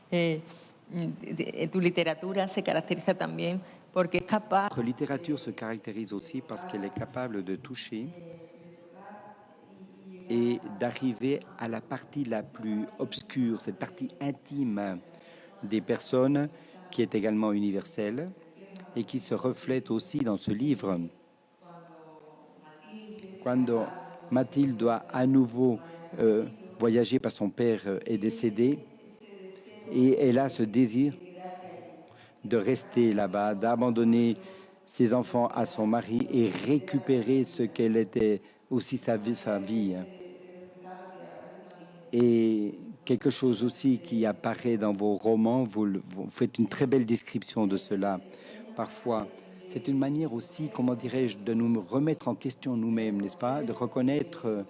Tu literatura se caracteriza también porque es capaz.
Notre littérature se caractérise aussi parce qu'elle est capable de toucher et d'arriver à la partie la plus obscure, cette partie intime des personnes qui est également universelle et qui se reflète aussi dans ce livre. Quand Mathilde doit à nouveau voyager parce que son père est décédé et elle a ce désir de rester là-bas, d'abandonner ses enfants à son mari et récupérer ce qu'elle était aussi sa vie. Et quelque chose aussi qui apparaît dans vos romans, vous faites une très belle description de cela. Parfois, c'est une manière aussi, comment dirais-je, de nous remettre en question nous-mêmes, n'est-ce pas? De reconnaître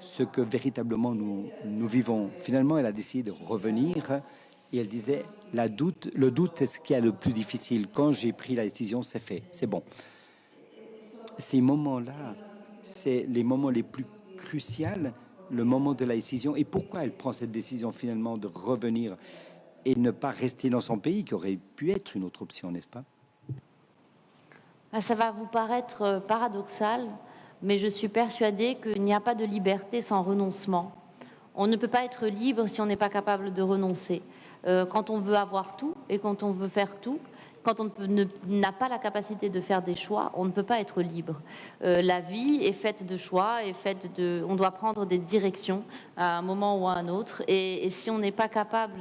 ce que véritablement nous vivons. Finalement, elle a décidé de revenir et elle disait, le doute, c'est ce qui est le plus difficile. Quand j'ai pris la décision, c'est fait, c'est bon. Ces moments-là, c'est les moments les plus cruciaux, le moment de la décision. Et pourquoi elle prend cette décision finalement de revenir et ne pas rester dans son pays, qui aurait pu être une autre option, n'est-ce pas?
Ça va vous paraître paradoxal, mais je suis persuadée qu'il n'y a pas de liberté sans renoncement. On ne peut pas être libre si on n'est pas capable de renoncer. Quand on veut avoir tout et quand on veut faire tout, quand on n'a pas la capacité de faire des choix, on ne peut pas être libre. La vie est faite de choix, on doit prendre des directions à un moment ou à un autre. Et si on n'est pas capable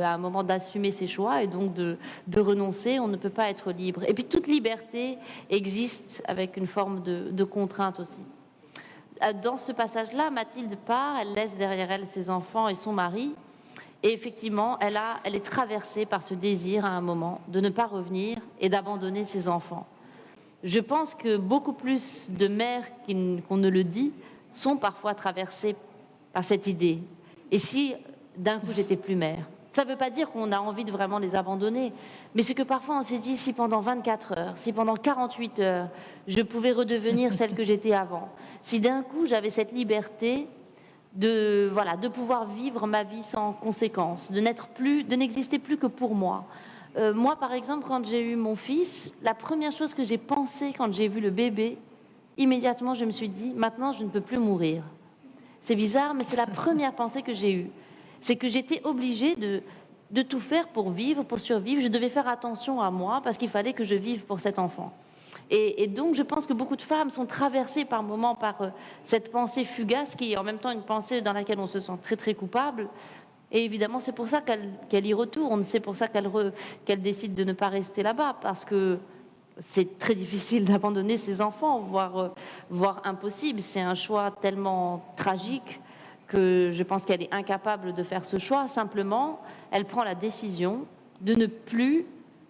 à un moment d'assumer ses choix et donc de renoncer, on ne peut pas être libre. Et puis toute liberté existe avec une forme de contrainte aussi. Dans ce passage-là, Mathilde part, elle laisse derrière elle ses enfants et son mari. Et effectivement, elle est traversée par ce désir à un moment de ne pas revenir et d'abandonner ses enfants. Je pense que beaucoup plus de mères qu'on ne le dit sont parfois traversées par cette idée. Et si d'un coup j'étais plus mère? Ça ne veut pas dire qu'on a envie de vraiment les abandonner, mais c'est que parfois on s'est dit, si pendant 24 heures, si pendant 48 heures, je pouvais redevenir celle que j'étais avant, si d'un coup j'avais cette liberté de pouvoir vivre ma vie sans conséquence, de n'exister plus que pour moi. Moi, par exemple, quand j'ai eu mon fils, la première chose que j'ai pensée quand j'ai vu le bébé, immédiatement, je me suis dit, maintenant, je ne peux plus mourir. C'est bizarre, mais c'est la première pensée que j'ai eue. C'est que j'étais obligée de tout faire pour vivre, pour survivre. Je devais faire attention à moi parce qu'il fallait que je vive pour cet enfant. Et donc, je pense que beaucoup de femmes sont traversées par moments par cette pensée fugace qui est en même temps une pensée dans laquelle on se sent très, très coupable. Et évidemment, c'est pour ça qu'elle y retourne. C'est pour ça qu'elle décide de ne pas rester là-bas, parce que c'est très difficile d'abandonner ses enfants, voire impossible. C'est un choix tellement tragique que je pense qu'elle est incapable de faire ce choix. Simplement, elle prend la décision de ne plus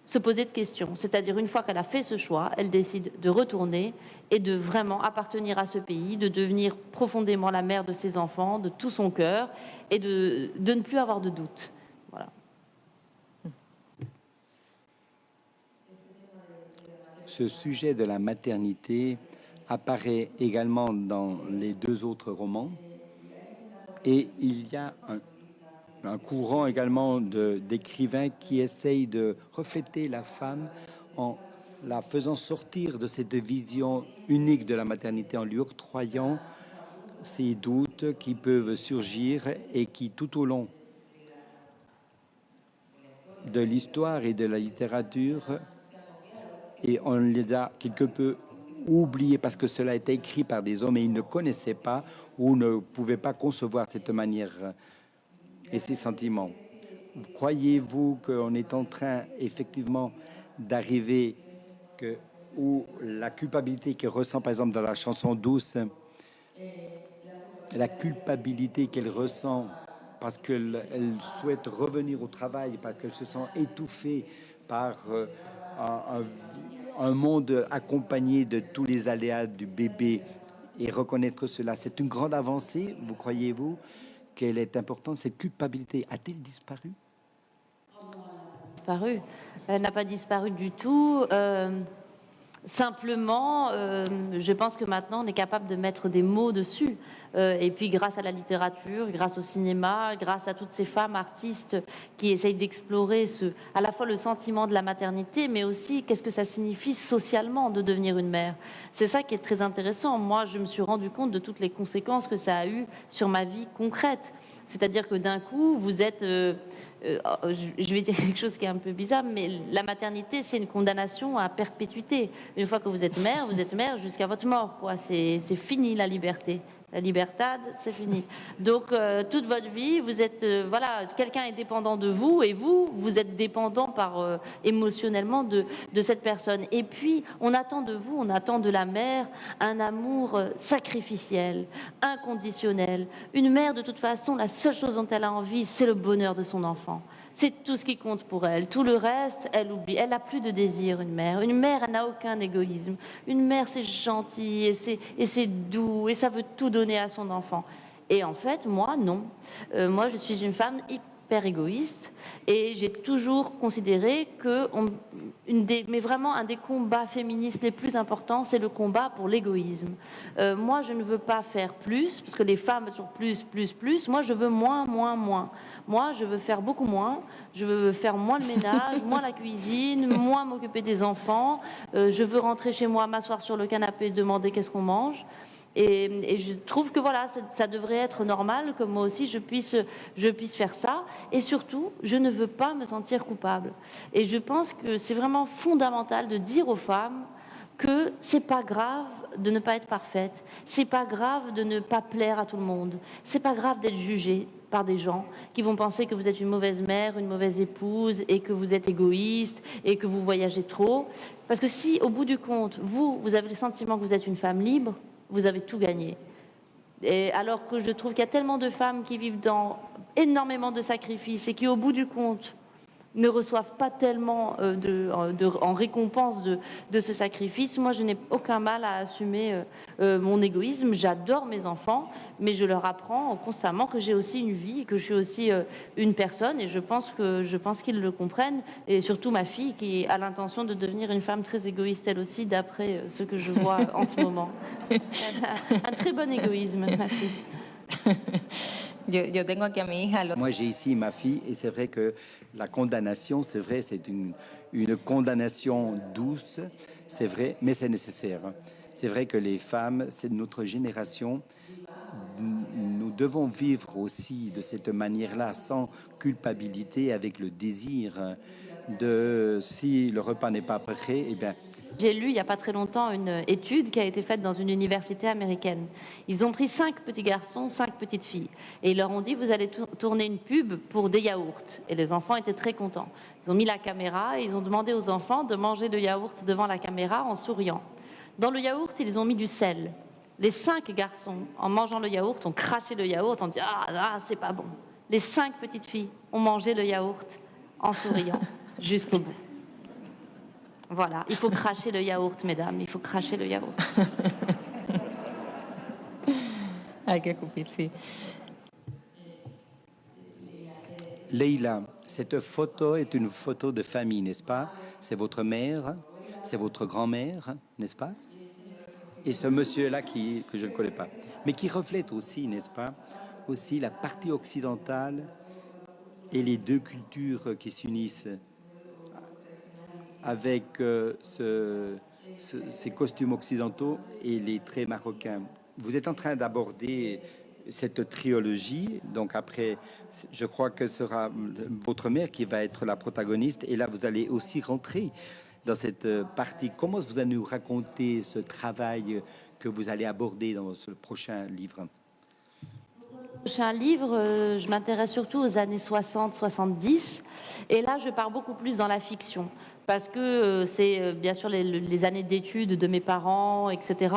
se poser de questions. C'est-à-dire, une fois qu'elle a fait ce choix, elle décide de retourner et de vraiment appartenir à ce pays, de devenir profondément la mère de ses enfants, de tout son cœur, et de ne plus avoir de doute. Voilà.
Ce sujet de la maternité apparaît également dans les deux autres romans. Et il y a un courant également d'écrivains qui essayent de refléter la femme en la faisant sortir de cette vision unique de la maternité, en lui octroyant ces doutes qui peuvent surgir et qui, tout au long de l'histoire et de la littérature, et on les a quelque peu oubliés parce que cela a été écrit par des hommes et ils ne connaissaient pas ou ne pouvaient pas concevoir cette manière et ces sentiments. Croyez-vous qu'on est en train effectivement d'arriver où la culpabilité qu'elle ressent par exemple dans la chanson Douce, la culpabilité qu'elle ressent parce qu'elle souhaite revenir au travail, parce qu'elle se sent étouffée par un monde accompagné de tous les aléas du bébé et reconnaître cela. C'est une grande avancée, vous croyez-vous, qu'elle est importante? Cette culpabilité a-t-elle disparu?
Disparu. Elle n'a pas disparu du tout. Simplement, je pense que maintenant, on est capable de mettre des mots dessus. Et puis, grâce à la littérature, grâce au cinéma, grâce à toutes ces femmes artistes qui essayent d'explorer à la fois le sentiment de la maternité, mais aussi qu'est-ce que ça signifie socialement de devenir une mère. C'est ça qui est très intéressant. Moi, je me suis rendu compte de toutes les conséquences que ça a eu sur ma vie concrète. C'est-à-dire que d'un coup, vous êtes... je vais dire quelque chose qui est un peu bizarre, mais la maternité, c'est une condamnation à perpétuité. Une fois que vous êtes mère jusqu'à votre mort, quoi. C'est fini la liberté. La libertad, c'est fini. Donc, toute votre vie, vous êtes... voilà, quelqu'un est dépendant de vous et vous êtes dépendant émotionnellement de cette personne. Et puis, on attend de vous, on attend de la mère un amour sacrificiel, inconditionnel. Une mère, de toute façon, la seule chose dont elle a envie, c'est le bonheur de son enfant. C'est tout ce qui compte pour elle. Tout le reste, elle oublie. Elle n'a plus de désir, une mère. Une mère, elle n'a aucun égoïsme. Une mère, c'est gentil et c'est doux et ça veut tout donner à son enfant. Et en fait, moi, non. Moi, je suis une femme hyper égoïste et j'ai toujours considéré que mais vraiment un des combats féministes les plus importants, c'est le combat pour l'égoïsme. Moi, je ne veux pas faire plus, parce que les femmes veulent toujours plus. Moi, je veux moins. Moi, je veux faire beaucoup moins. Je veux faire moins le ménage, moins la cuisine, moins m'occuper des enfants. Je veux rentrer chez moi, m'asseoir sur le canapé et demander qu'est-ce qu'on mange. Et je trouve que voilà, ça devrait être normal que moi aussi je puisse faire ça. Et surtout, je ne veux pas me sentir coupable. Et je pense que c'est vraiment fondamental de dire aux femmes que c'est pas grave de ne pas être parfaite, c'est pas grave de ne pas plaire à tout le monde, c'est pas grave d'être jugée par des gens qui vont penser que vous êtes une mauvaise mère, une mauvaise épouse et que vous êtes égoïste et que vous voyagez trop. Parce que si, au bout du compte, vous avez le sentiment que vous êtes une femme libre, vous avez tout gagné. Et alors que je trouve qu'il y a tellement de femmes qui vivent dans énormément de sacrifices et qui, au bout du compte, ne reçoivent pas tellement en récompense de ce sacrifice. Moi, je n'ai aucun mal à assumer mon égoïsme. J'adore mes enfants, mais je leur apprends constamment que j'ai aussi une vie et que je suis aussi une personne. Et je pense qu'ils le comprennent. Et surtout ma fille, qui a l'intention de devenir une femme très égoïste, elle aussi, d'après ce que je vois en ce moment. Elle a un très bon égoïsme, ma fille.
Yo tengo aquí a mi hija.
Moi, j'ai ici ma fille et c'est vrai que la condamnation, c'est vrai, c'est une condamnation douce, c'est vrai, mais c'est nécessaire. C'est vrai que les femmes, c'est notre génération, nous devons vivre aussi de cette manière-là, sans culpabilité, avec le désir de, si le repas n'est pas prêt, eh bien,
j'ai lu il n'y a pas très longtemps une étude qui a été faite dans une université américaine. Ils ont pris 5 petits garçons, 5 petites filles. Et ils leur ont dit, vous allez tourner une pub pour des yaourts. Et les enfants étaient très contents. Ils ont mis la caméra et ils ont demandé aux enfants de manger le yaourt devant la caméra en souriant. Dans le yaourt, ils ont mis du sel. Les 5 garçons, en mangeant le yaourt, ont craché le yaourt, ont dit « Ah, c'est pas bon ». Les 5 petites filles ont mangé le yaourt en souriant jusqu'au bout. Voilà, il faut cracher le yaourt, mesdames, il faut cracher le yaourt.
Hay que escupir, sí.
Leïla, cette photo est une photo de famille, n'est-ce pas? C'est votre mère, c'est votre grand-mère, n'est-ce pas? Et ce monsieur-là que je ne connais pas, mais qui reflète aussi, n'est-ce pas, aussi la partie occidentale et les deux cultures qui s'unissent avec ces costumes occidentaux et les traits marocains. Vous êtes en train d'aborder cette trilogie, donc après, je crois que ce sera votre mère qui va être la protagoniste, et là, vous allez aussi rentrer dans cette partie. Comment vous allez nous raconter ce travail que vous allez aborder dans ce prochain livre?
Prochain livre, je m'intéresse surtout aux années 60-70, et là je pars beaucoup plus dans la fiction, parce que c'est bien sûr les années d'études de mes parents, etc.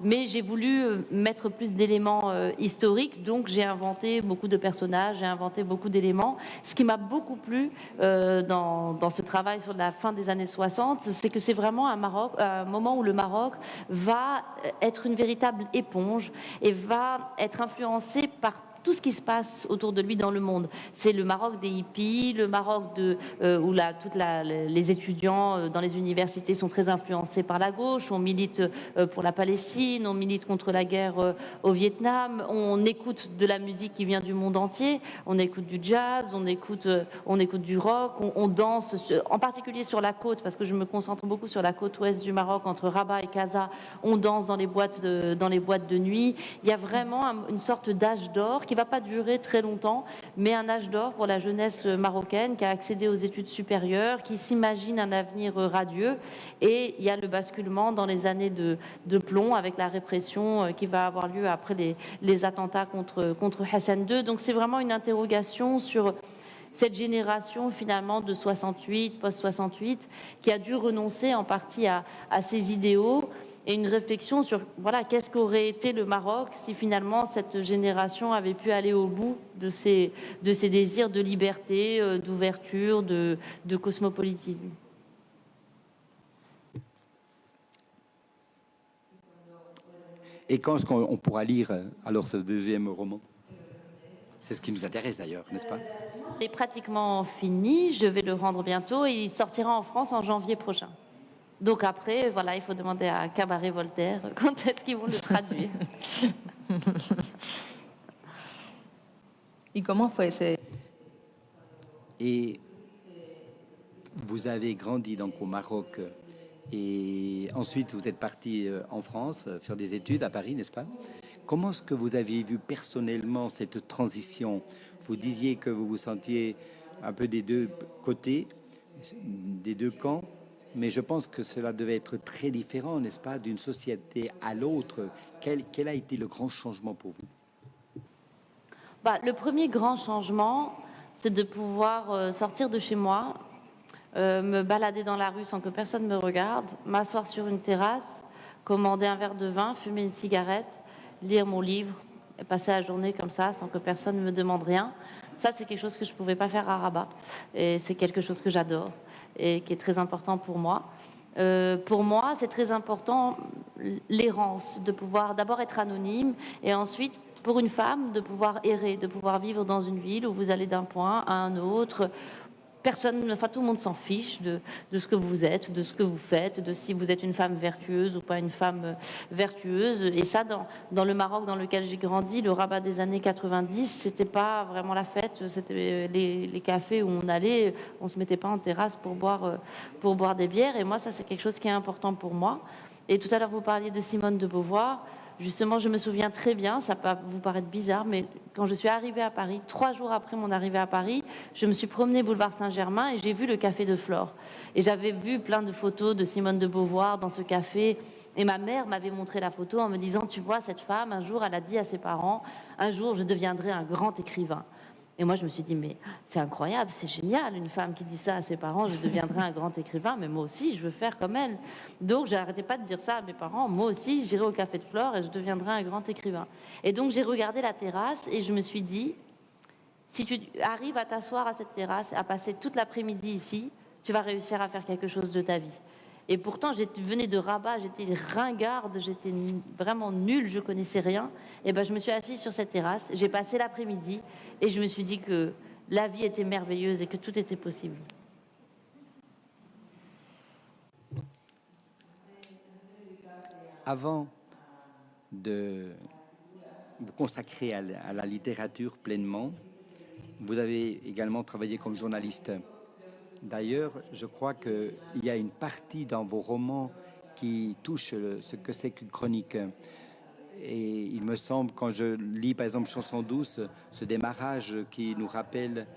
Mais j'ai voulu mettre plus d'éléments historiques, donc j'ai inventé beaucoup de personnages, j'ai inventé beaucoup d'éléments. Ce qui m'a beaucoup plu dans ce travail sur la fin des années 60, c'est que c'est vraiment un moment où le Maroc va être une véritable éponge et va être influencé par tout ce qui se passe autour de lui dans le monde. C'est le Maroc des hippies, le Maroc où les étudiants dans les universités sont très influencés par la gauche, on milite pour la Palestine, on milite contre la guerre au Vietnam, on écoute de la musique qui vient du monde entier, on écoute du jazz, on écoute du rock, on danse, en particulier sur la côte, parce que je me concentre beaucoup sur la côte ouest du Maroc, entre Rabat et Casa, on danse dans les boîtes de nuit. Il y a vraiment une sorte d'âge d'or qui ne va pas durer très longtemps, mais un âge d'or pour la jeunesse marocaine qui a accédé aux études supérieures, qui s'imagine un avenir radieux. Et il y a le basculement dans les années de plomb avec la répression qui va avoir lieu après les attentats contre Hassan II. Donc c'est vraiment une interrogation sur cette génération finalement de 68, post-68, qui a dû renoncer en partie à ses idéaux, et une réflexion sur voilà, qu'est-ce qu'aurait été le Maroc si finalement cette génération avait pu aller au bout de ses désirs de liberté, d'ouverture, de cosmopolitisme.
Et quand est-ce qu'on pourra lire alors ce deuxième roman? C'est ce qui nous intéresse d'ailleurs, n'est-ce pas?
Il est pratiquement fini, je vais le rendre bientôt et il sortira en France en janvier prochain. Donc après, voilà, il faut demander à Cabaret Voltaire quand est-ce qu'ils vont le traduire.
¿Y cómo fue ese?
Et vous avez grandi donc au Maroc et ensuite vous êtes parti en France faire des études à Paris, n'est-ce pas? Comment est-ce que vous avez vu personnellement cette transition? Vous disiez que vous vous sentiez un peu des deux côtés, des deux camps, mais je pense que cela devait être très différent, n'est-ce pas, d'une société à l'autre. Quel a été le grand changement pour vous?
Le premier grand changement, c'est de pouvoir sortir de chez moi, me balader dans la rue sans que personne me regarde, m'asseoir sur une terrasse, commander un verre de vin, fumer une cigarette, lire mon livre et passer la journée comme ça sans que personne ne me demande rien. Ça, c'est quelque chose que je ne pouvais pas faire à Rabat. Et c'est quelque chose que j'adore et qui est très important pour moi. Pour moi, c'est très important l'errance, de pouvoir d'abord être anonyme et ensuite, pour une femme, de pouvoir errer, de pouvoir vivre dans une ville où vous allez d'un point à un autre. Personne, enfin tout le monde s'en fiche de ce que vous êtes, de ce que vous faites, de si vous êtes une femme vertueuse ou pas une femme vertueuse. Et ça, dans le Maroc dans lequel j'ai grandi, le Rabat des années 90, c'était pas vraiment la fête. C'était les cafés où on allait, on se mettait pas en terrasse pour boire des bières. Et moi, ça, c'est quelque chose qui est important pour moi. Et tout à l'heure, vous parliez de Simone de Beauvoir. Justement, je me souviens très bien, ça peut vous paraître bizarre, mais quand je suis arrivée à Paris, 3 jours après mon arrivée à Paris, je me suis promenée boulevard Saint-Germain et j'ai vu le café de Flore. Et j'avais vu plein de photos de Simone de Beauvoir dans ce café. Et ma mère m'avait montré la photo en me disant, tu vois, cette femme, un jour, elle a dit à ses parents, un jour, je deviendrai un grand écrivain. Et moi, je me suis dit, mais c'est incroyable, c'est génial, une femme qui dit ça à ses parents, je deviendrai un grand écrivain, mais moi aussi, je veux faire comme elle. Donc, j'arrêtais pas de dire ça à mes parents, moi aussi, j'irai au Café de Flore et je deviendrai un grand écrivain. Et donc, j'ai regardé la terrasse et je me suis dit, si tu arrives à t'asseoir à cette terrasse, à passer toute l'après-midi ici, tu vas réussir à faire quelque chose de ta vie. Et pourtant, je venais de Rabat, j'étais ringarde, j'étais vraiment nulle, je connaissais rien. Et ben, je me suis assise sur cette terrasse, j'ai passé l'après-midi et je me suis dit que la vie était merveilleuse et que tout était possible.
Avant de vous consacrer à la littérature pleinement, vous avez également travaillé comme journaliste. D'ailleurs, je crois qu'il y a une partie dans vos romans qui touche ce que c'est qu'une chronique. Et il me semble, quand je lis par exemple Chanson douce, ce démarrage qui nous rappelle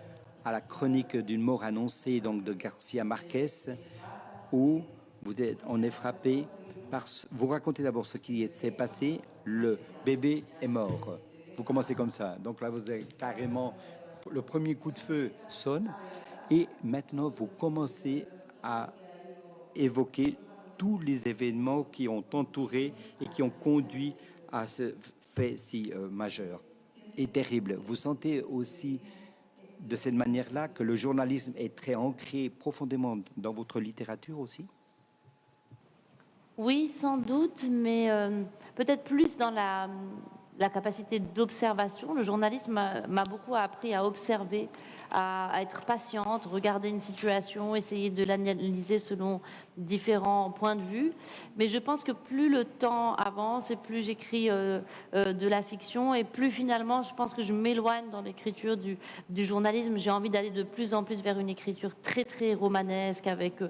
à la chronique d'une mort annoncée donc de Garcia Marquez, où on est frappé par... Vous racontez d'abord ce qui s'est passé, le bébé est mort. Vous commencez comme ça. Donc là, vous avez carrément... Le premier coup de feu sonne. Et maintenant, vous commencez à évoquer tous les événements qui ont entouré et qui ont conduit à ce fait si majeur et terrible. Vous sentez aussi de cette manière-là que le journalisme est très ancré profondément dans votre littérature aussi?
Oui, sans doute, mais peut-être plus dans la capacité d'observation. Le journalisme m'a beaucoup appris à observer, à être patiente, regarder une situation, essayer de l'analyser selon différents points de vue. Mais je pense que plus le temps avance et plus j'écris de la fiction et plus finalement je pense que je m'éloigne dans l'écriture du journalisme. J'ai envie d'aller de plus en plus vers une écriture très très romanesque avec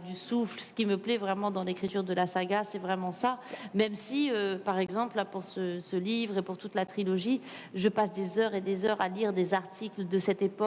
du souffle. Ce qui me plaît vraiment dans l'écriture de la saga, c'est vraiment ça. Même si, par exemple, là, pour ce livre et pour toute la trilogie, je passe des heures et des heures à lire des articles de cette époque.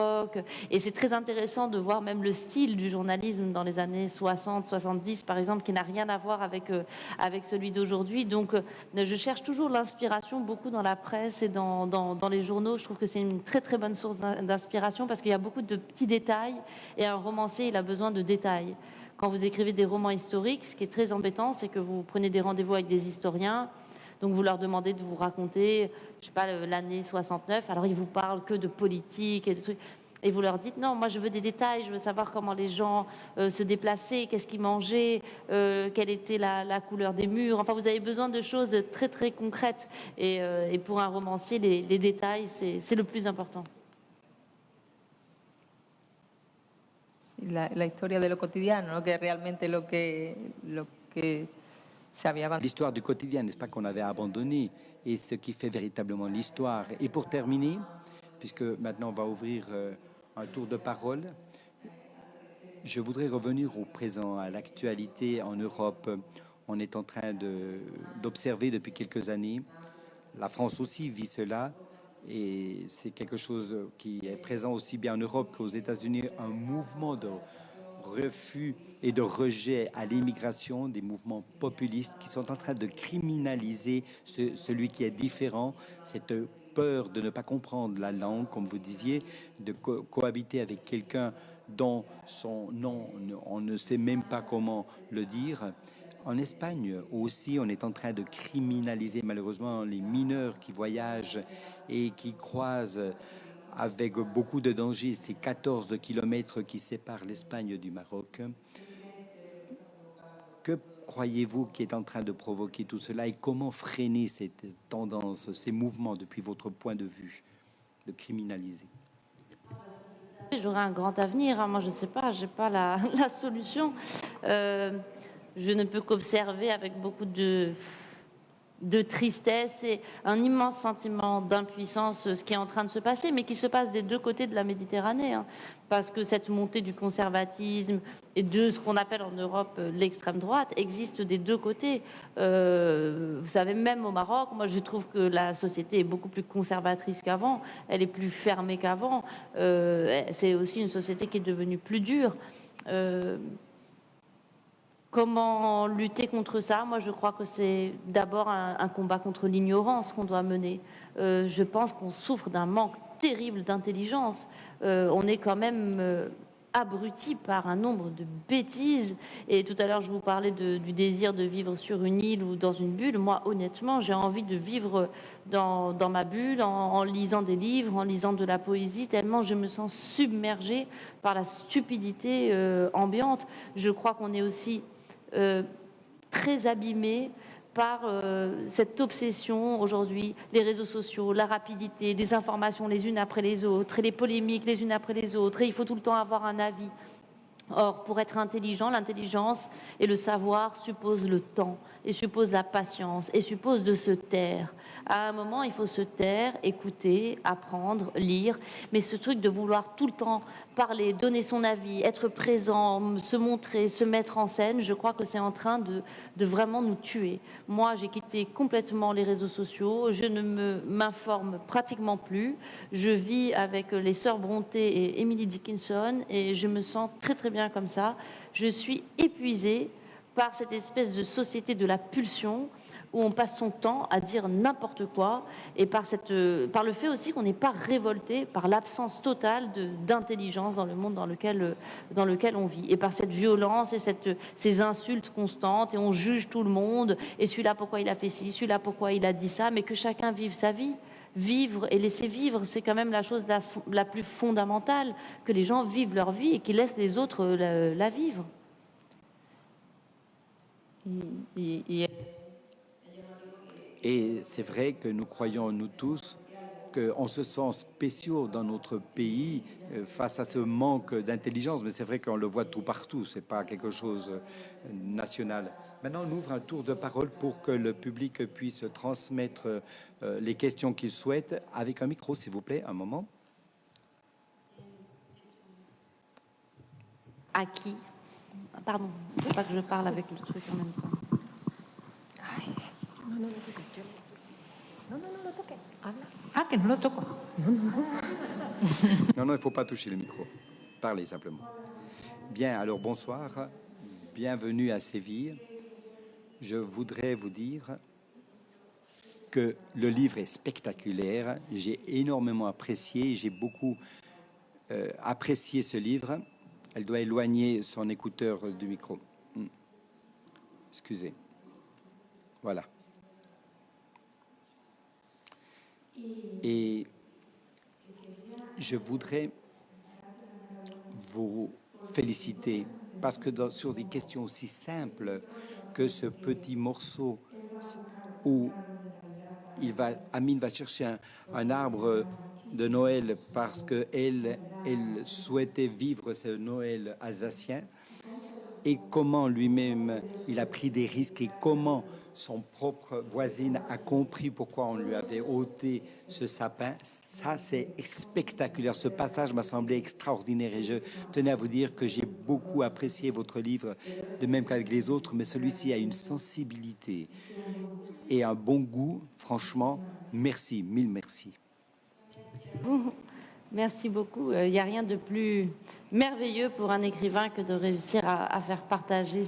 Et c'est très intéressant de voir même le style du journalisme dans les années 60, 70, par exemple, qui n'a rien à voir avec celui d'aujourd'hui. Donc, je cherche toujours l'inspiration beaucoup dans la presse et dans les journaux. Je trouve que c'est une très, très bonne source d'inspiration parce qu'il y a beaucoup de petits détails et un romancier, il a besoin de détails. Quand vous écrivez des romans historiques, ce qui est très embêtant, c'est que vous prenez des rendez-vous avec des historiens, donc vous leur demandez de vous raconter, je sais pas, l'année 69, alors ils vous parlent que de politique et de trucs. Et vous leur dites, non, moi je veux des détails, je veux savoir comment les gens se déplaçaient, qu'est-ce qu'ils mangeaient, quelle était la couleur des murs. Enfin, vous avez besoin de choses très, très concrètes. Et pour un romancier, les détails, c'est le plus important.
La historia de lo cotidiano, ¿no? Que es realmente lo que se había abandonado.
L'histoire du quotidien, n'est-ce pas, qu'on avait abandonné et ce qui fait véritablement l'histoire. Et pour terminer, puisque maintenant on va ouvrir un tour de parole, je voudrais revenir au présent, à l'actualité en Europe. On est en train d'observer depuis quelques années. La France aussi vit cela. Et c'est quelque chose qui est présent aussi bien en Europe qu'aux États-Unis, un mouvement de refus et de rejet à l'immigration, des mouvements populistes qui sont en train de criminaliser celui qui est différent, cette peur de ne pas comprendre la langue, comme vous disiez, de cohabiter avec quelqu'un dont son nom, on ne sait même pas comment le dire. En Espagne aussi, on est en train de criminaliser malheureusement les mineurs qui voyagent et qui croisent avec beaucoup de danger ces 14 kilomètres qui séparent l'Espagne du Maroc. Que croyez-vous qui est en train de provoquer tout cela et comment freiner cette tendance, ces mouvements depuis votre point de vue de criminaliser?
J'aurai un grand avenir, hein. Moi je ne sais pas, je n'ai pas la solution. Je ne peux qu'observer avec beaucoup de tristesse et un immense sentiment d'impuissance ce qui est en train de se passer, mais qui se passe des deux côtés de la Méditerranée, hein, parce que cette montée du conservatisme et de ce qu'on appelle en Europe l'extrême droite existe des deux côtés. Vous savez, même au Maroc, moi je trouve que la société est beaucoup plus conservatrice qu'avant, elle est plus fermée qu'avant, c'est aussi une société qui est devenue plus dure. Comment lutter contre ça? Moi, je crois que c'est d'abord un combat contre l'ignorance qu'on doit mener. Je pense qu'on souffre d'un manque terrible d'intelligence. On est quand même abruti par un nombre de bêtises. Et tout à l'heure, je vous parlais du désir de vivre sur une île ou dans une bulle. Moi, honnêtement, j'ai envie de vivre dans ma bulle, en lisant des livres, en lisant de la poésie, tellement je me sens submergée par la stupidité ambiante. Je crois qu'on est aussi très abîmé par cette obsession aujourd'hui, les réseaux sociaux, la rapidité, les informations les unes après les autres, et les polémiques les unes après les autres, et il faut tout le temps avoir un avis. Or, pour être intelligent, l'intelligence et le savoir supposent le temps, et suppose la patience, et suppose de se taire. À un moment, il faut se taire, écouter, apprendre, lire, mais ce truc de vouloir tout le temps parler, donner son avis, être présent, se montrer, se mettre en scène, je crois que c'est en train de vraiment nous tuer. Moi, j'ai quitté complètement les réseaux sociaux, je ne m'informe pratiquement plus, je vis avec les sœurs Brontë et Emily Dickinson, et je me sens très très bien comme ça. Je suis épuisée par cette espèce de société de la pulsion où on passe son temps à dire n'importe quoi, et par le fait aussi qu'on n'est pas révolté par l'absence totale d'intelligence dans le monde dans lequel on vit, et par cette violence et ces insultes constantes, et on juge tout le monde, et celui-là pourquoi il a fait ci, celui-là pourquoi il a dit ça, mais que chacun vive sa vie. Vivre et laisser vivre, c'est quand même la chose la plus fondamentale, que les gens vivent leur vie et qu'ils laissent les autres la vivre.
Et c'est vrai que nous croyons, nous tous, qu'on se sent spéciaux dans notre pays face à ce manque d'intelligence. Mais c'est vrai qu'on le voit tout partout, c'est pas quelque chose national. Maintenant, on ouvre un tour de parole pour que le public puisse transmettre les questions qu'il souhaite. Avec un micro, s'il vous plaît, un moment.
À qui? Pardon, il ne faut pas que je parle avec le truc en même temps.
Ah, que no lo toco.
Non, il ne faut pas toucher le micro. Parlez simplement. Bien, alors bonsoir. Bienvenue à Séville. Je voudrais vous dire que le livre est spectaculaire. J'ai énormément apprécié. J'ai beaucoup apprécié ce livre. Elle doit éloigner son écouteur du micro. Excusez. Voilà. Et je voudrais vous féliciter parce que sur des questions aussi simples que ce petit morceau où Amine va chercher un arbre de Noël parce qu'elle souhaitait vivre ce Noël alsacien, et comment lui-même il a pris des risques, et comment son propre voisine a compris pourquoi on lui avait ôté ce sapin. Ça, c'est spectaculaire. Ce passage m'a semblé extraordinaire, et je tenais à vous dire que j'ai beaucoup apprécié votre livre, de même qu'avec les autres, mais celui-ci a une sensibilité et un bon goût. Franchement, merci, mille merci.
Merci beaucoup. Il n'y a rien de plus merveilleux pour un écrivain que de réussir à faire partager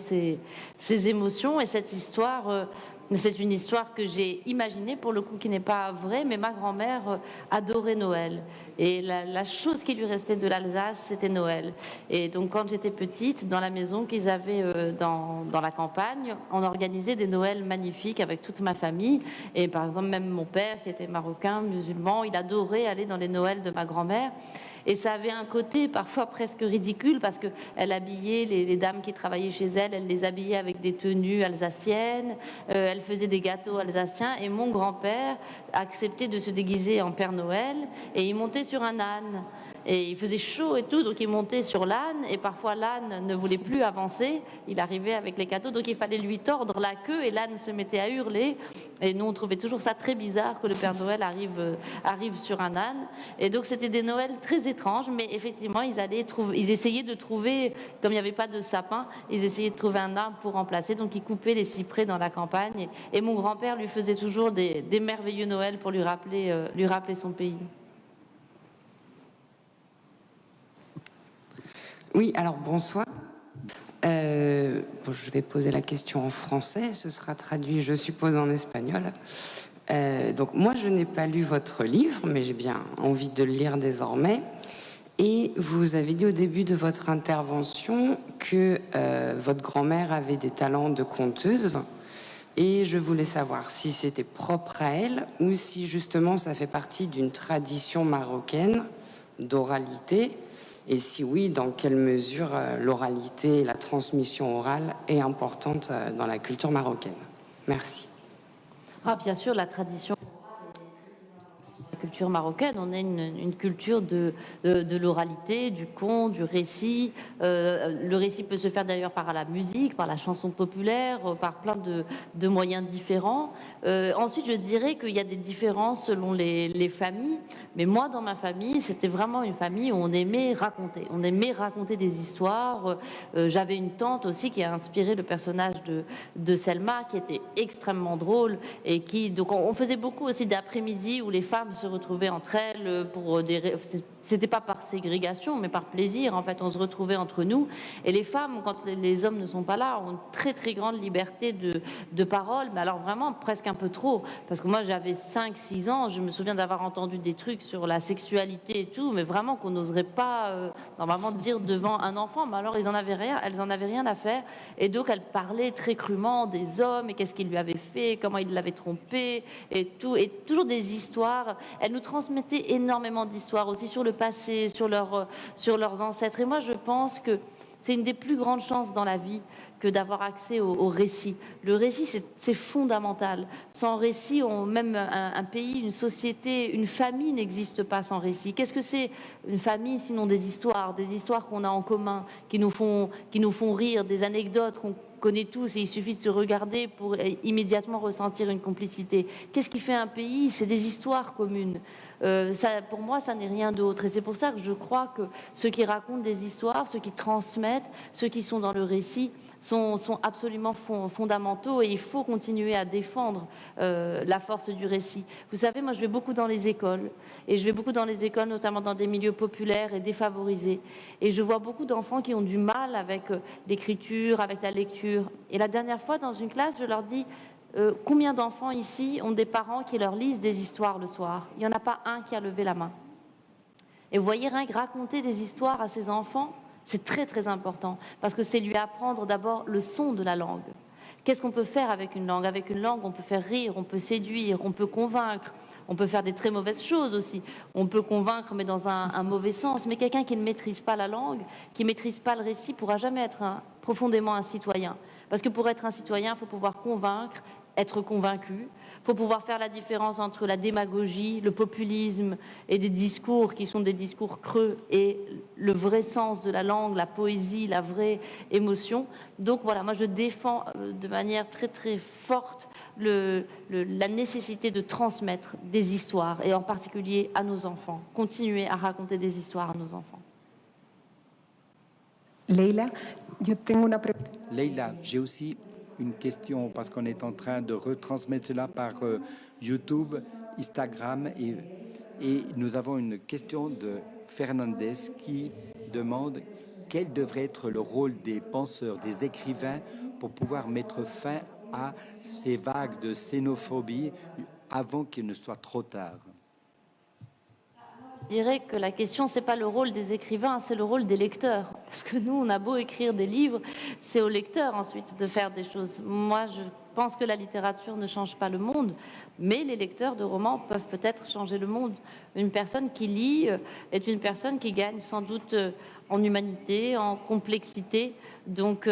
ses émotions. Et cette histoire, c'est une histoire que j'ai imaginée, pour le coup, qui n'est pas vraie, mais ma grand-mère adorait Noël. Et la chose qui lui restait de l'Alsace, c'était Noël. Et donc, quand j'étais petite, dans la maison qu'ils avaient dans la campagne, on organisait des Noëls magnifiques avec toute ma famille. Et par exemple, même mon père, qui était marocain, musulman, il adorait aller dans les Noëls de ma grand-mère. Et ça avait un côté parfois presque ridicule, parce qu'elle habillait les dames qui travaillaient chez elle, elle les habillait avec des tenues alsaciennes, elle faisait des gâteaux alsaciens, et mon grand-père acceptait de se déguiser en Père Noël, et il montait sur un âne. Et il faisait chaud et tout, donc il montait sur l'âne, et parfois l'âne ne voulait plus avancer, il arrivait avec les cadeaux, donc il fallait lui tordre la queue, et l'âne se mettait à hurler. Et nous, on trouvait toujours ça très bizarre que le Père Noël arrive sur un âne. Et donc c'était des Noëls très étranges, mais effectivement, ils essayaient de trouver, comme il n'y avait pas de sapin, ils essayaient de trouver un arbre pour remplacer, donc ils coupaient les cyprès dans la campagne, et mon grand-père lui faisait toujours des merveilleux Noëls pour lui rappeler son pays.
Oui, alors bonsoir. Je vais poser la question en français, ce sera traduit, je suppose, en espagnol. Donc moi, je n'ai pas lu votre livre, mais j'ai bien envie de le lire désormais. Et vous avez dit au début de votre intervention que votre grand-mère avait des talents de conteuse. Et je voulais savoir si c'était propre à elle ou si justement ça fait partie d'une tradition marocaine d'oralité. Et si oui, dans quelle mesure l'oralité et la transmission orale est importante dans la culture marocaine? Merci.
Ah, bien sûr, la tradition. La culture marocaine, on a une culture de l'oralité, du conte, du récit. Le récit peut se faire d'ailleurs par la musique, par la chanson populaire, par plein de moyens différents. Ensuite, je dirais qu'il y a des différences selon les familles. Mais moi, dans ma famille, c'était vraiment une famille où on aimait raconter. On aimait raconter des histoires. J'avais une tante aussi qui a inspiré le personnage de Selma, qui était extrêmement drôle. Donc on faisait beaucoup aussi d'après-midi où les femmes se retrouvaient entre elles pour c'était pas par ségrégation, mais par plaisir. En fait, on se retrouvait entre nous. Et les femmes, quand les hommes ne sont pas là, ont une très très grande liberté de parole. Mais alors vraiment presque un peu trop. Parce que moi, j'avais 5-6 ans. Je me souviens d'avoir entendu des trucs sur la sexualité et tout, mais vraiment qu'on n'oserait pas normalement dire devant un enfant. Mais alors, elles en avaient rien à faire. Et donc, elles parlaient très crûment des hommes et qu'est-ce qu'ils lui avaient fait, comment ils l'avaient trompé et tout. Et toujours des histoires. Elles nous transmettaient énormément d'histoires aussi sur le passé, sur leurs ancêtres. Et moi, je pense que c'est une des plus grandes chances dans la vie que d'avoir accès au récit. Le récit, c'est fondamental. Sans récit, même un pays, une société, une famille n'existe pas sans récit. Qu'est-ce que c'est une famille sinon des histoires qu'on a en commun, qui nous font rire, des anecdotes qu'on connaît tous et il suffit de se regarder pour immédiatement ressentir une complicité. Qu'est-ce qui fait un pays? C'est des histoires communes. Pour moi, ça n'est rien d'autre. Et c'est pour ça que je crois que ceux qui racontent des histoires, ceux qui transmettent, ceux qui sont dans le récit, sont absolument fondamentaux et il faut continuer à défendre la force du récit. Vous savez, moi je vais beaucoup dans les écoles et je vais beaucoup dans les écoles, notamment dans des milieux populaires et défavorisés. Et je vois beaucoup d'enfants qui ont du mal avec l'écriture, avec la lecture. Et la dernière fois, dans une classe, je leur dis combien d'enfants ici ont des parents qui leur lisent des histoires le soir? Il n'y en a pas un qui a levé la main. Et vous voyez, rien que raconter des histoires à ses enfants, c'est très très important, parce que c'est lui apprendre d'abord le son de la langue. Qu'est-ce qu'on peut faire avec une langue? Avec une langue, on peut faire rire, on peut séduire, on peut convaincre, on peut faire des très mauvaises choses aussi. On peut convaincre, mais dans un mauvais sens. Mais quelqu'un qui ne maîtrise pas la langue, qui ne maîtrise pas le récit, pourra jamais être profondément un citoyen. Parce que pour être un citoyen, il faut pouvoir convaincre, être convaincu. Il faut pouvoir faire la différence entre la démagogie, le populisme et des discours qui sont des discours creux et le vrai sens de la langue, la poésie, la vraie émotion. Donc voilà, moi je défends de manière très très forte la nécessité de transmettre des histoires et en particulier à nos enfants. Continuer à raconter des histoires à nos enfants.
Leila, yo tengo una pregunta.
Leila, j'ai aussi une question parce qu'on est en train de retransmettre cela par YouTube, Instagram et nous avons une question de Fernandez qui demande quel devrait être le rôle des penseurs, des écrivains pour pouvoir mettre fin à ces vagues de xénophobie avant qu'il ne soit trop tard.
Je dirais que la question, c'est pas le rôle des écrivains, c'est le rôle des lecteurs. Parce que nous, on a beau écrire des livres, c'est aux lecteurs ensuite de faire des choses. Moi, je pense que la littérature ne change pas le monde, mais les lecteurs de romans peuvent peut-être changer le monde. Une personne qui lit est une personne qui gagne sans doute en humanité, en complexité. Donc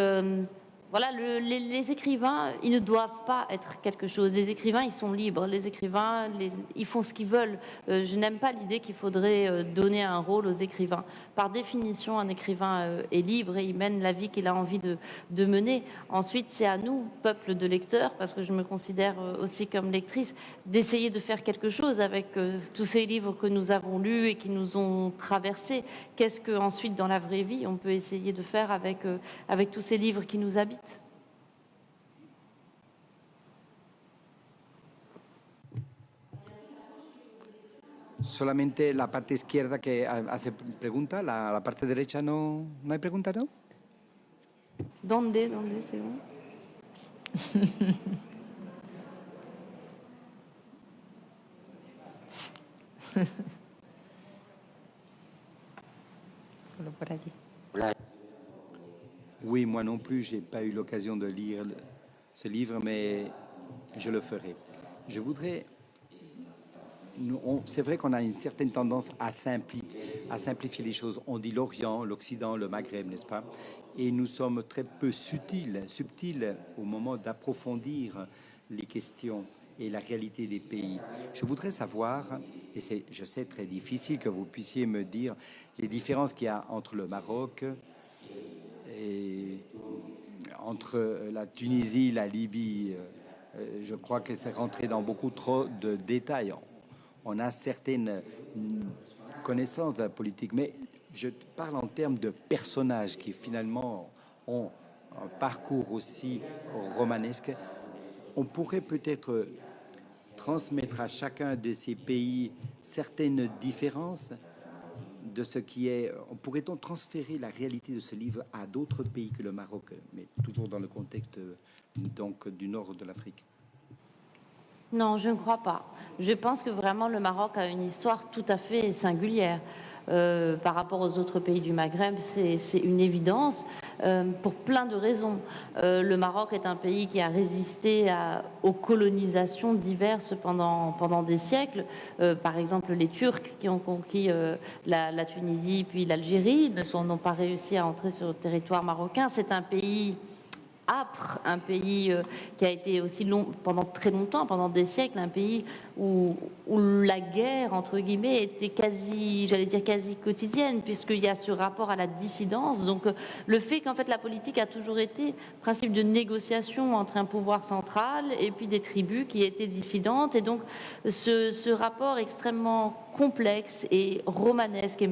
voilà, les écrivains, ils ne doivent pas être quelque chose. Les écrivains, ils sont libres. Les écrivains, ils font ce qu'ils veulent. Je n'aime pas l'idée qu'il faudrait donner un rôle aux écrivains. Par définition, un écrivain est libre et il mène la vie qu'il a envie de mener. Ensuite, c'est à nous, peuple de lecteurs, parce que je me considère aussi comme lectrice, d'essayer de faire quelque chose avec tous ces livres que nous avons lus et qui nous ont traversés. Qu'est-ce qu'ensuite, dans la vraie vie, on peut essayer de faire avec tous ces livres qui nous habitent?
Solamente la parte izquierda que hace pregunta, la parte derecha no hay pregunta, ¿no?
¿Dónde c'est où?
Solo por allí.
Oui, moi non plus, j'ai pas eu l'occasion de lire ce livre, mais je le ferai. Je voudrais... C'est vrai qu'on a une certaine tendance à simplifier les choses. On dit l'Orient, l'Occident, le Maghreb, n'est-ce pas? Et nous sommes très peu subtils au moment d'approfondir les questions et la réalité des pays. Je voudrais savoir, et je sais très difficile que vous puissiez me dire les différences qu'il y a entre le Maroc et entre la Tunisie, la Libye. Je crois que c'est rentré dans beaucoup trop de détails. On a certaines connaissances de la politique, mais je parle en termes de personnages qui finalement ont un parcours aussi romanesque. On pourrait peut-être transmettre à chacun de ces pays certaines différences de ce qui est... Pourrait-on transférer la réalité de ce livre à d'autres pays que le Maroc, mais toujours dans le contexte donc, du nord de l'Afrique?
Non, je ne crois pas. Je pense que vraiment le Maroc a une histoire tout à fait singulière. Par rapport aux autres pays du Maghreb, c'est une évidence pour plein de raisons. Le Maroc est un pays qui a résisté aux colonisations diverses pendant des siècles. Par exemple, les Turcs qui ont conquis la Tunisie puis l'Algérie n'ont pas réussi à entrer sur le territoire marocain. C'est un pays âpre, un pays qui a été aussi pendant très longtemps, pendant des siècles, un pays où la guerre, entre guillemets, était quasi quotidienne, puisqu'il y a ce rapport à la dissidence. Donc le fait qu'en fait la politique a toujours été principe de négociation entre un pouvoir central et puis des tribus qui étaient dissidentes, et donc ce rapport extrêmement complexe et romanesque et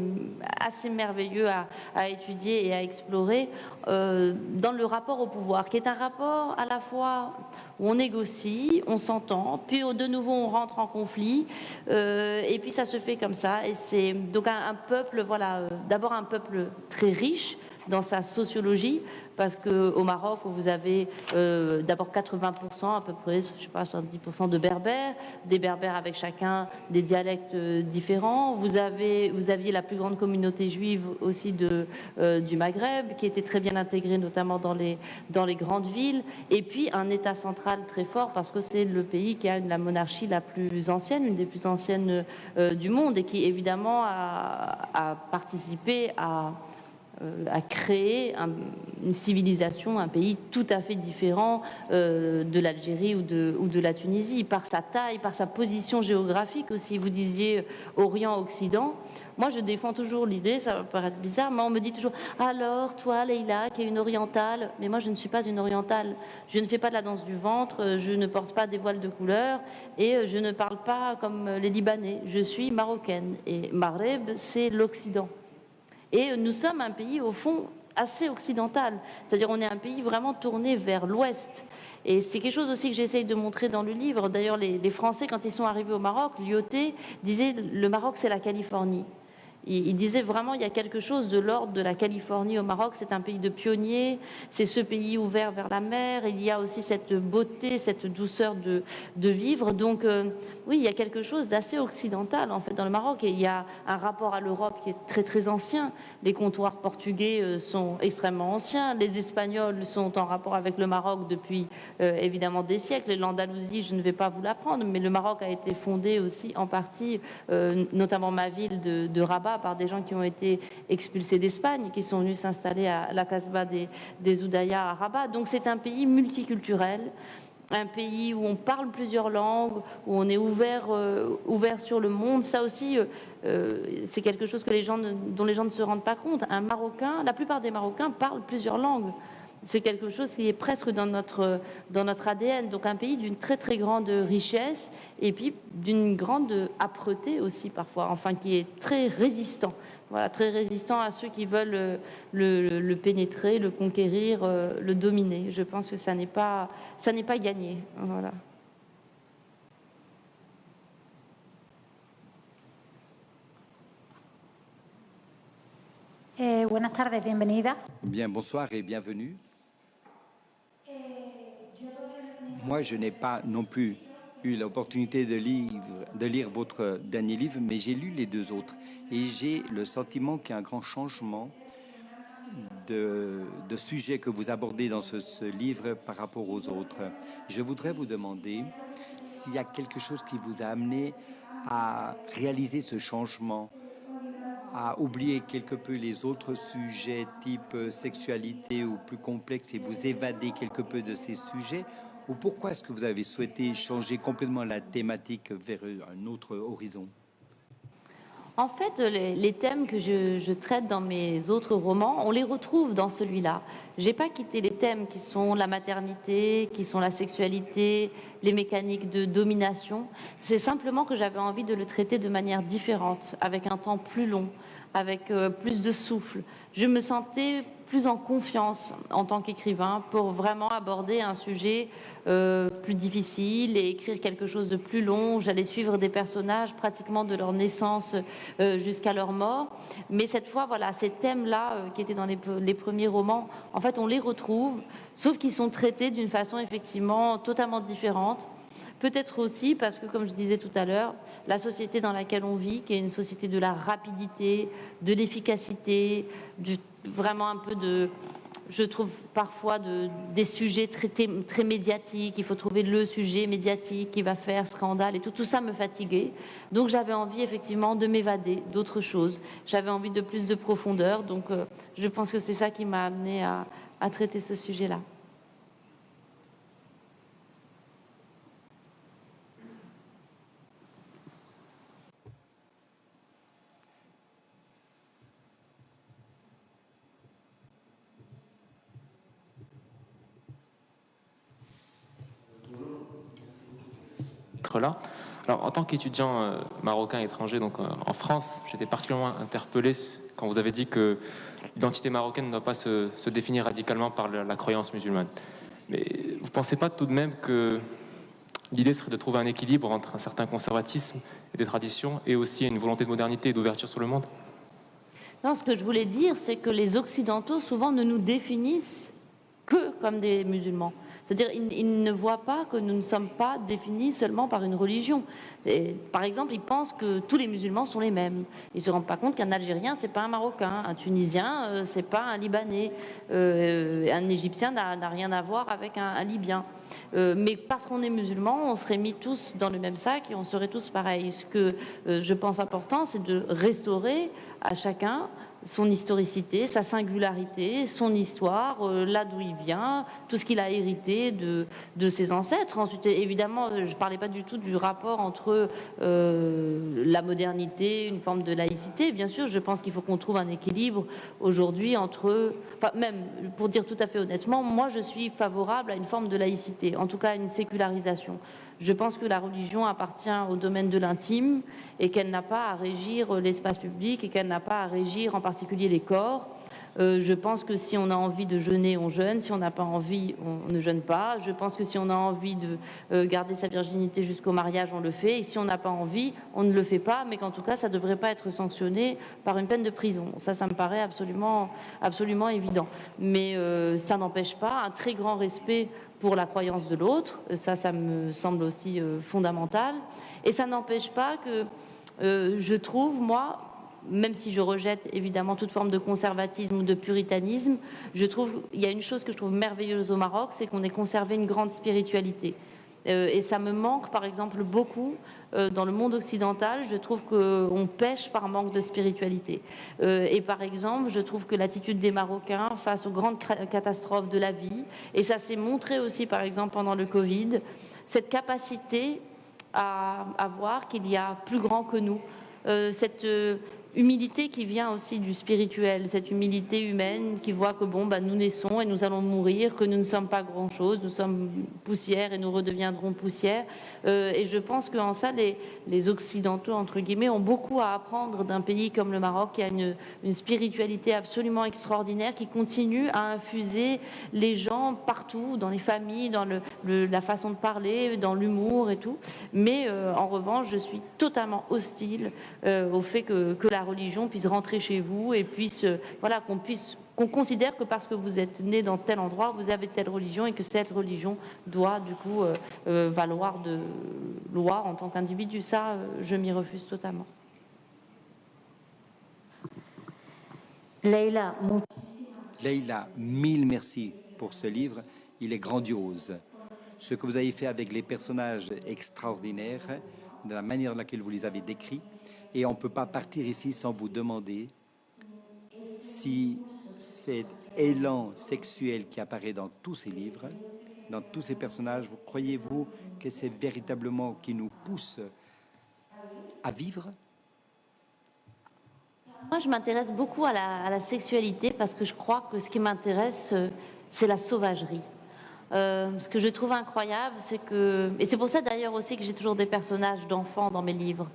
assez merveilleux à étudier et à explorer dans le rapport au pouvoir, qui est un rapport à la fois où on négocie, on s'entend, puis de nouveau on rentre en conflit, et puis ça se fait comme ça. Et c'est donc un peuple, voilà, d'abord un peuple très riche dans sa sociologie, parce qu'au Maroc, vous avez d'abord 80% à peu près, je sais pas, 70% de berbères, des berbères avec chacun des dialectes différents. Vous aviez la plus grande communauté juive aussi du Maghreb, qui était très bien intégrée, notamment dans les grandes villes. Et puis un État central très fort, parce que c'est le pays qui a la monarchie la plus ancienne, une des plus anciennes du monde, et qui évidemment a participé à créer une civilisation, un pays tout à fait différent de l'Algérie ou de la Tunisie, par sa taille, par sa position géographique aussi. Vous disiez Orient-Occident. Moi, je défends toujours l'idée, ça va paraître bizarre, mais on me dit toujours « Alors, toi, Leïla, qui est une orientale ?» Mais moi, je ne suis pas une orientale. Je ne fais pas de la danse du ventre, je ne porte pas des voiles de couleur et je ne parle pas comme les Libanais. Je suis marocaine et Maghreb, c'est l'Occident. Et nous sommes un pays, au fond, assez occidental. C'est-à-dire on est un pays vraiment tourné vers l'ouest. Et c'est quelque chose aussi que j'essaye de montrer dans le livre. D'ailleurs, les Français, quand ils sont arrivés au Maroc, Lyautey disait « le Maroc, c'est la Californie ». Il disait vraiment, il y a quelque chose de l'ordre de la Californie au Maroc, c'est un pays de pionniers, c'est ce pays ouvert vers la mer, il y a aussi cette beauté, cette douceur de vivre. Donc oui, il y a quelque chose d'assez occidental en fait dans le Maroc, et il y a un rapport à l'Europe qui est très très ancien. Les comptoirs portugais sont extrêmement anciens, les Espagnols sont en rapport avec le Maroc depuis évidemment des siècles. L'Andalousie, je ne vais pas vous l'apprendre, mais le Maroc a été fondé aussi en partie, notamment ma ville de Rabat, par des gens qui ont été expulsés d'Espagne, qui sont venus s'installer à la Casbah des Oudayas à Rabat. Donc c'est un pays multiculturel, un pays où on parle plusieurs langues, où on est ouvert sur le monde. Ça aussi, c'est quelque chose dont les gens ne se rendent pas compte. Un Marocain, la plupart des Marocains parlent plusieurs langues. C'est quelque chose qui est presque dans notre ADN. Donc un pays d'une très très grande richesse et puis d'une grande âpreté aussi parfois, enfin qui est très résistant. Voilà, très résistant à ceux qui veulent le pénétrer, le conquérir, le dominer. Je pense que ça n'est pas gagné. Voilà.
Buenas tardes, bienvenida.
Bien, bonsoir et bienvenue. Moi, je n'ai pas non plus eu l'opportunité de lire votre dernier livre, mais j'ai lu les deux autres. Et j'ai le sentiment qu'il y a un grand changement de sujet que vous abordez dans ce livre par rapport aux autres. Je voudrais vous demander s'il y a quelque chose qui vous a amené à réaliser ce changement, à oublier quelque peu les autres sujets type sexualité ou plus complexes et vous évader quelque peu de ces sujets, ou pourquoi est-ce que vous avez souhaité changer complètement la thématique vers un autre horizon?
En fait, les thèmes que je traite dans mes autres romans, on les retrouve dans celui-là. J'ai pas quitté les thèmes qui sont la maternité, qui sont la sexualité, les mécaniques de domination. C'est simplement que j'avais envie de le traiter de manière différente, avec un temps plus long, avec plus de souffle. Je me sentais plus en confiance en tant qu'écrivain pour vraiment aborder un sujet plus difficile et écrire quelque chose de plus long. J'allais suivre des personnages pratiquement de leur naissance jusqu'à leur mort. Mais cette fois, voilà, ces thèmes-là qui étaient dans les premiers romans, en fait, on les retrouve, sauf qu'ils sont traités d'une façon effectivement totalement différente. Peut-être aussi parce que, comme je disais tout à l'heure, la société dans laquelle on vit, qui est une société de la rapidité, de l'efficacité, vraiment un peu de, je trouve parfois des sujets très médiatiques. Il faut trouver le sujet médiatique qui va faire scandale et tout ça me fatiguait. Donc j'avais envie effectivement de m'évader d'autres choses. J'avais envie de plus de profondeur. Donc je pense que c'est ça qui m'a amené à traiter ce sujet-là.
Là. Alors, en tant qu'étudiant marocain étranger, donc en France, j'étais particulièrement interpellé quand vous avez dit que l'identité marocaine ne doit pas se définir radicalement par la croyance musulmane. Mais vous ne pensez pas tout de même que l'idée serait de trouver un équilibre entre un certain conservatisme et des traditions et aussi une volonté de modernité et d'ouverture sur le monde?
Non, ce que je voulais dire, c'est que les Occidentaux souvent ne nous définissent que comme des musulmans. C'est-à-dire ils ne voient pas que nous ne sommes pas définis seulement par une religion. Et, par exemple, ils pensent que tous les musulmans sont les mêmes. Ils ne se rendent pas compte qu'un Algérien, c'est pas un Marocain, un Tunisien, c'est pas un Libanais, un Égyptien n'a rien à voir avec un Libyen. Mais parce qu'on est musulman, on serait mis tous dans le même sac et on serait tous pareils. Ce que je pense important, c'est de restaurer à chacun son historicité, sa singularité, son histoire, là d'où il vient, tout ce qu'il a hérité de ses ancêtres. Ensuite, évidemment, je ne parlais pas du tout du rapport entre la modernité, une forme de laïcité. Bien sûr, je pense qu'il faut qu'on trouve un équilibre aujourd'hui entre... Enfin, même, pour dire tout à fait honnêtement, moi, je suis favorable à une forme de laïcité, en tout cas à une sécularisation. Je pense que la religion appartient au domaine de l'intime et qu'elle n'a pas à régir l'espace public et qu'elle n'a pas à régir en particulier les corps. Je pense que si on a envie de jeûner, on jeûne. Si on n'a pas envie, on ne jeûne pas. Je pense que si on a envie de garder sa virginité jusqu'au mariage, on le fait. Et si on n'a pas envie, on ne le fait pas. Mais qu'en tout cas, ça ne devrait pas être sanctionné par une peine de prison. Ça me paraît absolument évident. Mais ça n'empêche pas un très grand respect pour la croyance de l'autre. Ça me semble aussi fondamental. Et ça n'empêche pas que je trouve, moi, même si je rejette évidemment toute forme de conservatisme ou de puritanisme, je trouve, il y a une chose que je trouve merveilleuse au Maroc, c'est qu'on ait conservé une grande spiritualité. Et ça me manque, par exemple, beaucoup dans le monde occidental. Je trouve qu'on pêche par manque de spiritualité. Et par exemple, je trouve que l'attitude des Marocains face aux grandes catastrophes de la vie, et ça s'est montré aussi, par exemple, pendant le Covid, cette capacité à voir qu'il y a plus grand que nous, cette humilité qui vient aussi du spirituel, cette humilité humaine qui voit que nous naissons et nous allons mourir, que nous ne sommes pas grand-chose, nous sommes poussière et nous redeviendrons poussière. Et je pense qu'en ça, les Occidentaux, entre guillemets, ont beaucoup à apprendre d'un pays comme le Maroc qui a une spiritualité absolument extraordinaire qui continue à infuser les gens partout, dans les familles, dans la façon de parler, dans l'humour et tout. Mais en revanche, je suis totalement hostile au fait que la religion puisse rentrer chez vous et puisse, qu'on considère que parce que vous êtes né dans tel endroit, vous avez telle religion et que cette religion doit du coup valoir de loi en tant qu'individu. Ça, je m'y refuse totalement.
Leïla,
mille merci pour ce livre. Il est grandiose. Ce que vous avez fait avec les personnages extraordinaires, de la manière dans laquelle vous les avez décrits. Et on ne peut pas partir ici sans vous demander si cet élan sexuel qui apparaît dans tous ces livres, dans tous ces personnages, croyez-vous que c'est véritablement qui nous pousse à vivre?
Moi, je m'intéresse beaucoup à la sexualité parce que je crois que ce qui m'intéresse, c'est la sauvagerie. Ce que je trouve incroyable, c'est que... Et c'est pour ça d'ailleurs aussi que j'ai toujours des personnages d'enfants dans mes livres.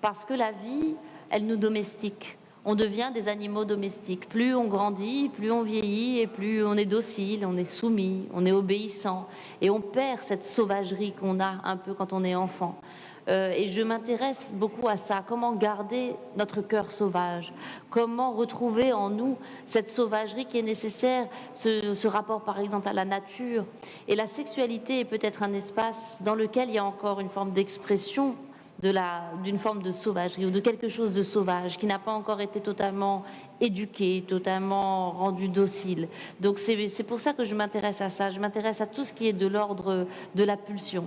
Parce que la vie, elle nous domestique. On devient des animaux domestiques. Plus on grandit, plus on vieillit et plus on est docile, on est soumis, on est obéissant. Et on perd cette sauvagerie qu'on a un peu quand on est enfant. Et je m'intéresse beaucoup à ça. Comment garder notre cœur sauvage? Comment retrouver en nous cette sauvagerie qui est nécessaire, ce rapport par exemple à la nature? Et la sexualité est peut-être un espace dans lequel il y a encore une forme d'expression d'une forme de sauvagerie ou de quelque chose de sauvage qui n'a pas encore été totalement éduqué, totalement rendu docile. Donc c'est pour ça que je m'intéresse à ça. Je m'intéresse à tout ce qui est de l'ordre de la pulsion.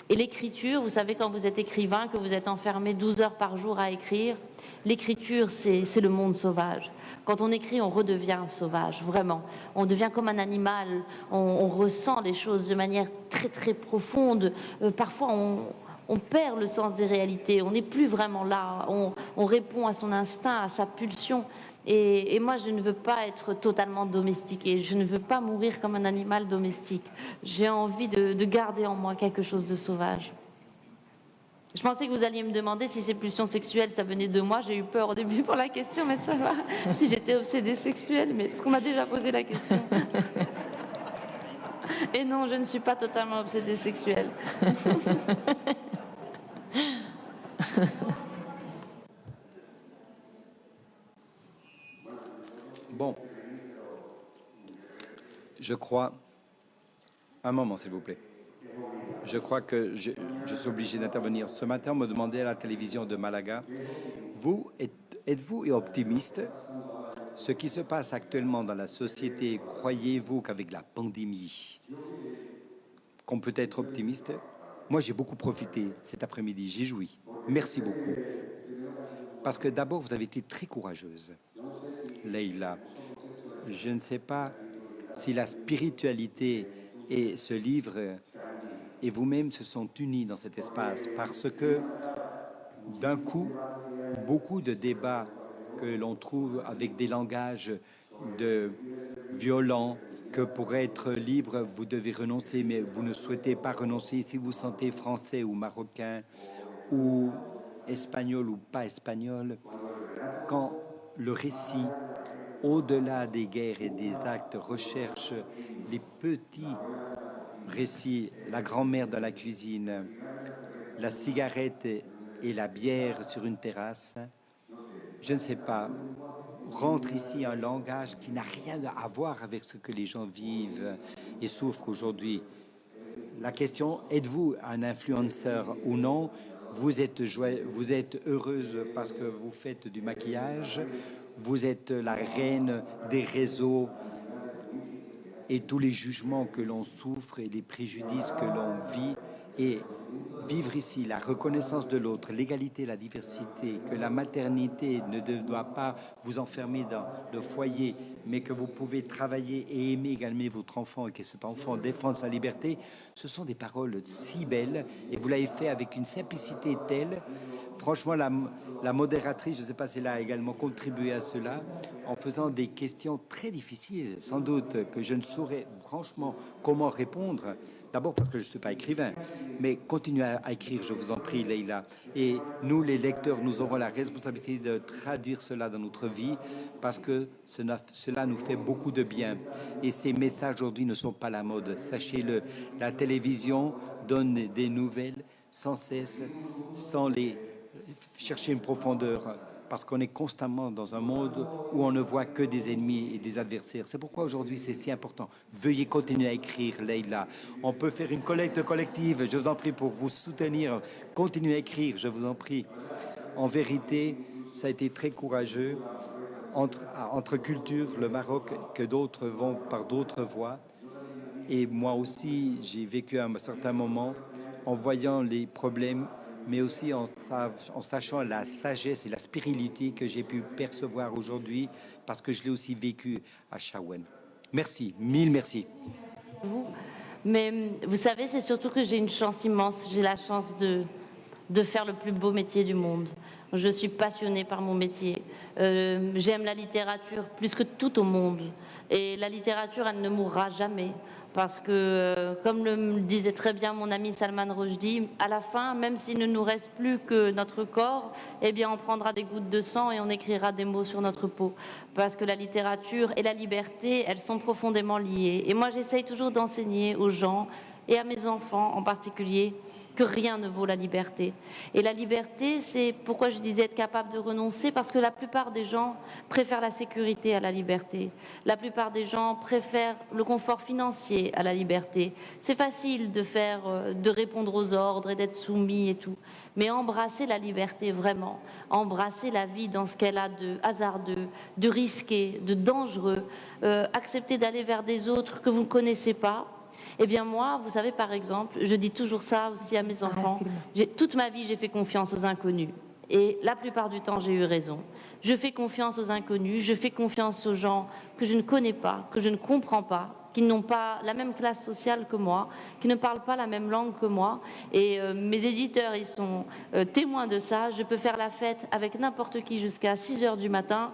Et l'écriture, vous savez, quand vous êtes écrivain, que vous êtes enfermé 12 heures par jour à écrire, l'écriture, c'est le monde sauvage. Quand on écrit, on redevient sauvage, vraiment. On devient comme un animal, on ressent les choses de manière très très profonde. Parfois, on perd le sens des réalités, on n'est plus vraiment là, on répond à son instinct, à sa pulsion. Et moi, je ne veux pas être totalement domestiquée, je ne veux pas mourir comme un animal domestique. J'ai envie de garder en moi quelque chose de sauvage. Je pensais que vous alliez me demander si ces pulsions sexuelles, ça venait de moi. J'ai eu peur au début pour la question, mais ça va. Si j'étais obsédée sexuelle, mais parce qu'on m'a déjà posé la question. Et non, je ne suis pas totalement obsédée sexuelle.
Bon, je crois... Un moment, s'il vous plaît. Je crois que je suis obligé d'intervenir. Ce matin, on me demandait à la télévision de Malaga, êtes-vous optimiste? Ce qui se passe actuellement dans la société, croyez-vous qu'avec la pandémie, qu'on peut être optimiste? Moi, j'ai beaucoup profité cet après-midi, j'ai joui. Merci beaucoup. Parce que d'abord, vous avez été très courageuse, Leïla. Je ne sais pas si la spiritualité et ce livre et vous-même se sont unis dans cet espace, parce que d'un coup, beaucoup de débats que l'on trouve avec des langages violents, que pour être libre, vous devez renoncer, mais vous ne souhaitez pas renoncer. Si vous sentez français ou marocain, ou espagnol ou pas espagnol, quand le récit, au-delà des guerres et des actes, recherche les petits récits, la grand-mère dans la cuisine, la cigarette et la bière sur une terrasse, je ne sais pas, rentre ici un langage qui n'a rien à voir avec ce que les gens vivent et souffrent aujourd'hui. La question, êtes-vous un influenceur ou non? Vous êtes heureuse parce que vous faites du maquillage, vous êtes la reine des réseaux et tous les jugements que l'on souffre et les préjudices que l'on vit, et vivre ici la reconnaissance de l'autre, l'égalité, la diversité, que la maternité ne doit pas vous enfermer dans le foyer, mais que vous pouvez travailler et aimer également votre enfant et que cet enfant défende sa liberté, ce sont des paroles si belles et vous l'avez fait avec une simplicité telle. Franchement, la modératrice, je ne sais pas si elle a également contribué à cela, en faisant des questions très difficiles, sans doute, que je ne saurais franchement comment répondre. D'abord parce que je ne suis pas écrivain, mais continuez à écrire, je vous en prie, Leïla. Et nous, les lecteurs, nous aurons la responsabilité de traduire cela dans notre vie, parce que cela nous fait beaucoup de bien. Et ces messages aujourd'hui ne sont pas la mode, sachez-le. La télévision donne des nouvelles sans cesse, sans les chercher une profondeur, parce qu'on est constamment dans un monde où on ne voit que des ennemis et des adversaires. C'est pourquoi aujourd'hui c'est si important. Veuillez continuer à écrire, Leïla. On peut faire une collecte collective, je vous en prie, pour vous soutenir. Continuez à écrire, je vous en prie. En vérité, ça a été très courageux entre cultures, le Maroc, que d'autres vont par d'autres voies. Et moi aussi, j'ai vécu à un certain moment en voyant les problèmes, mais aussi en sachant la sagesse et la spiritualité que j'ai pu percevoir aujourd'hui, parce que je l'ai aussi vécu à Chaouane. Merci, mille merci.
Mais vous savez, c'est surtout que j'ai une chance immense. J'ai la chance de faire le plus beau métier du monde. Je suis passionnée par mon métier. J'aime la littérature plus que tout au monde. Et la littérature, elle ne mourra jamais. Parce que, comme le disait très bien mon ami Salman Rushdie, à la fin, même s'il ne nous reste plus que notre corps, eh bien, on prendra des gouttes de sang et on écrira des mots sur notre peau. Parce que la littérature et la liberté, elles sont profondément liées. Et moi, j'essaye toujours d'enseigner aux gens, et à mes enfants en particulier, que rien ne vaut la liberté. Et la liberté, c'est pourquoi je disais être capable de renoncer, parce que la plupart des gens préfèrent la sécurité à la liberté. La plupart des gens préfèrent le confort financier à la liberté. C'est facile de répondre aux ordres et d'être soumis et tout. Mais embrasser la liberté vraiment, embrasser la vie dans ce qu'elle a de hasardeux, de risqué, de dangereux, accepter d'aller vers des autres que vous ne connaissez pas. Eh bien moi, vous savez, par exemple, je dis toujours ça aussi à mes enfants, toute ma vie j'ai fait confiance aux inconnus. Et la plupart du temps, j'ai eu raison. Je fais confiance aux inconnus, je fais confiance aux gens que je ne connais pas, que je ne comprends pas, qui n'ont pas la même classe sociale que moi, qui ne parlent pas la même langue que moi. Et mes éditeurs, ils sont témoins de ça. Je peux faire la fête avec n'importe qui jusqu'à 6 heures du matin.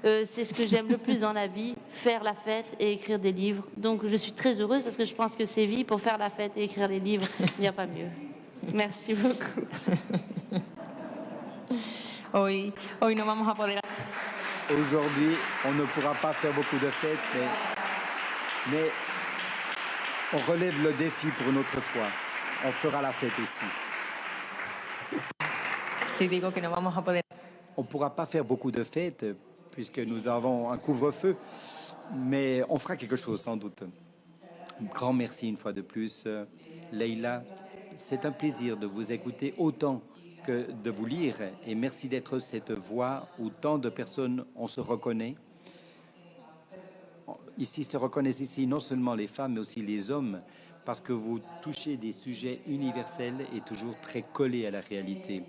C'est ce que j'aime le plus dans la vie, faire la fête et écrire des livres. Donc je suis très heureuse parce que je pense que c'est vie pour faire la fête et écrire les livres. Il n'y a pas mieux. Merci beaucoup.
Hoy no vamos a poder.
Aujourd'hui, on ne pourra pas faire beaucoup de fêtes, mais on relève le défi pour une autre fois. On fera la fête aussi.
Si digo que no vamos a poder.
On ne pourra pas faire beaucoup de fêtes puisque nous avons un couvre-feu, mais on fera quelque chose sans doute. Un grand merci une fois de plus. Leïla, c'est un plaisir de vous écouter autant que de vous lire et merci d'être cette voix où tant de personnes on se reconnaît. Ici se reconnaissent ici non seulement les femmes mais aussi les hommes parce que vous touchez des sujets universels et toujours très collés à la réalité.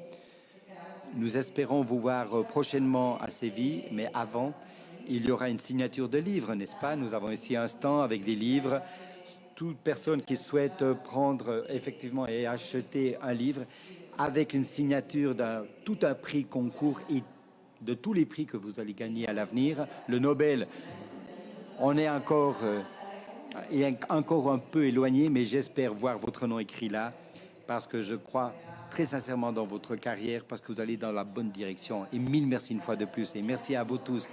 Nous espérons vous voir prochainement à Séville, mais avant, il y aura une signature de livres, n'est-ce pas? Nous avons ici un stand avec des livres. Toute personne qui souhaite prendre effectivement et acheter un livre avec une signature tout un prix concours et de tous les prix que vous allez gagner à l'avenir. Le Nobel, on est encore un peu éloigné, mais j'espère voir votre nom écrit là parce que je crois très sincèrement dans votre carrière parce que vous allez dans la bonne direction. Et mille merci une fois de plus et merci à vous tous.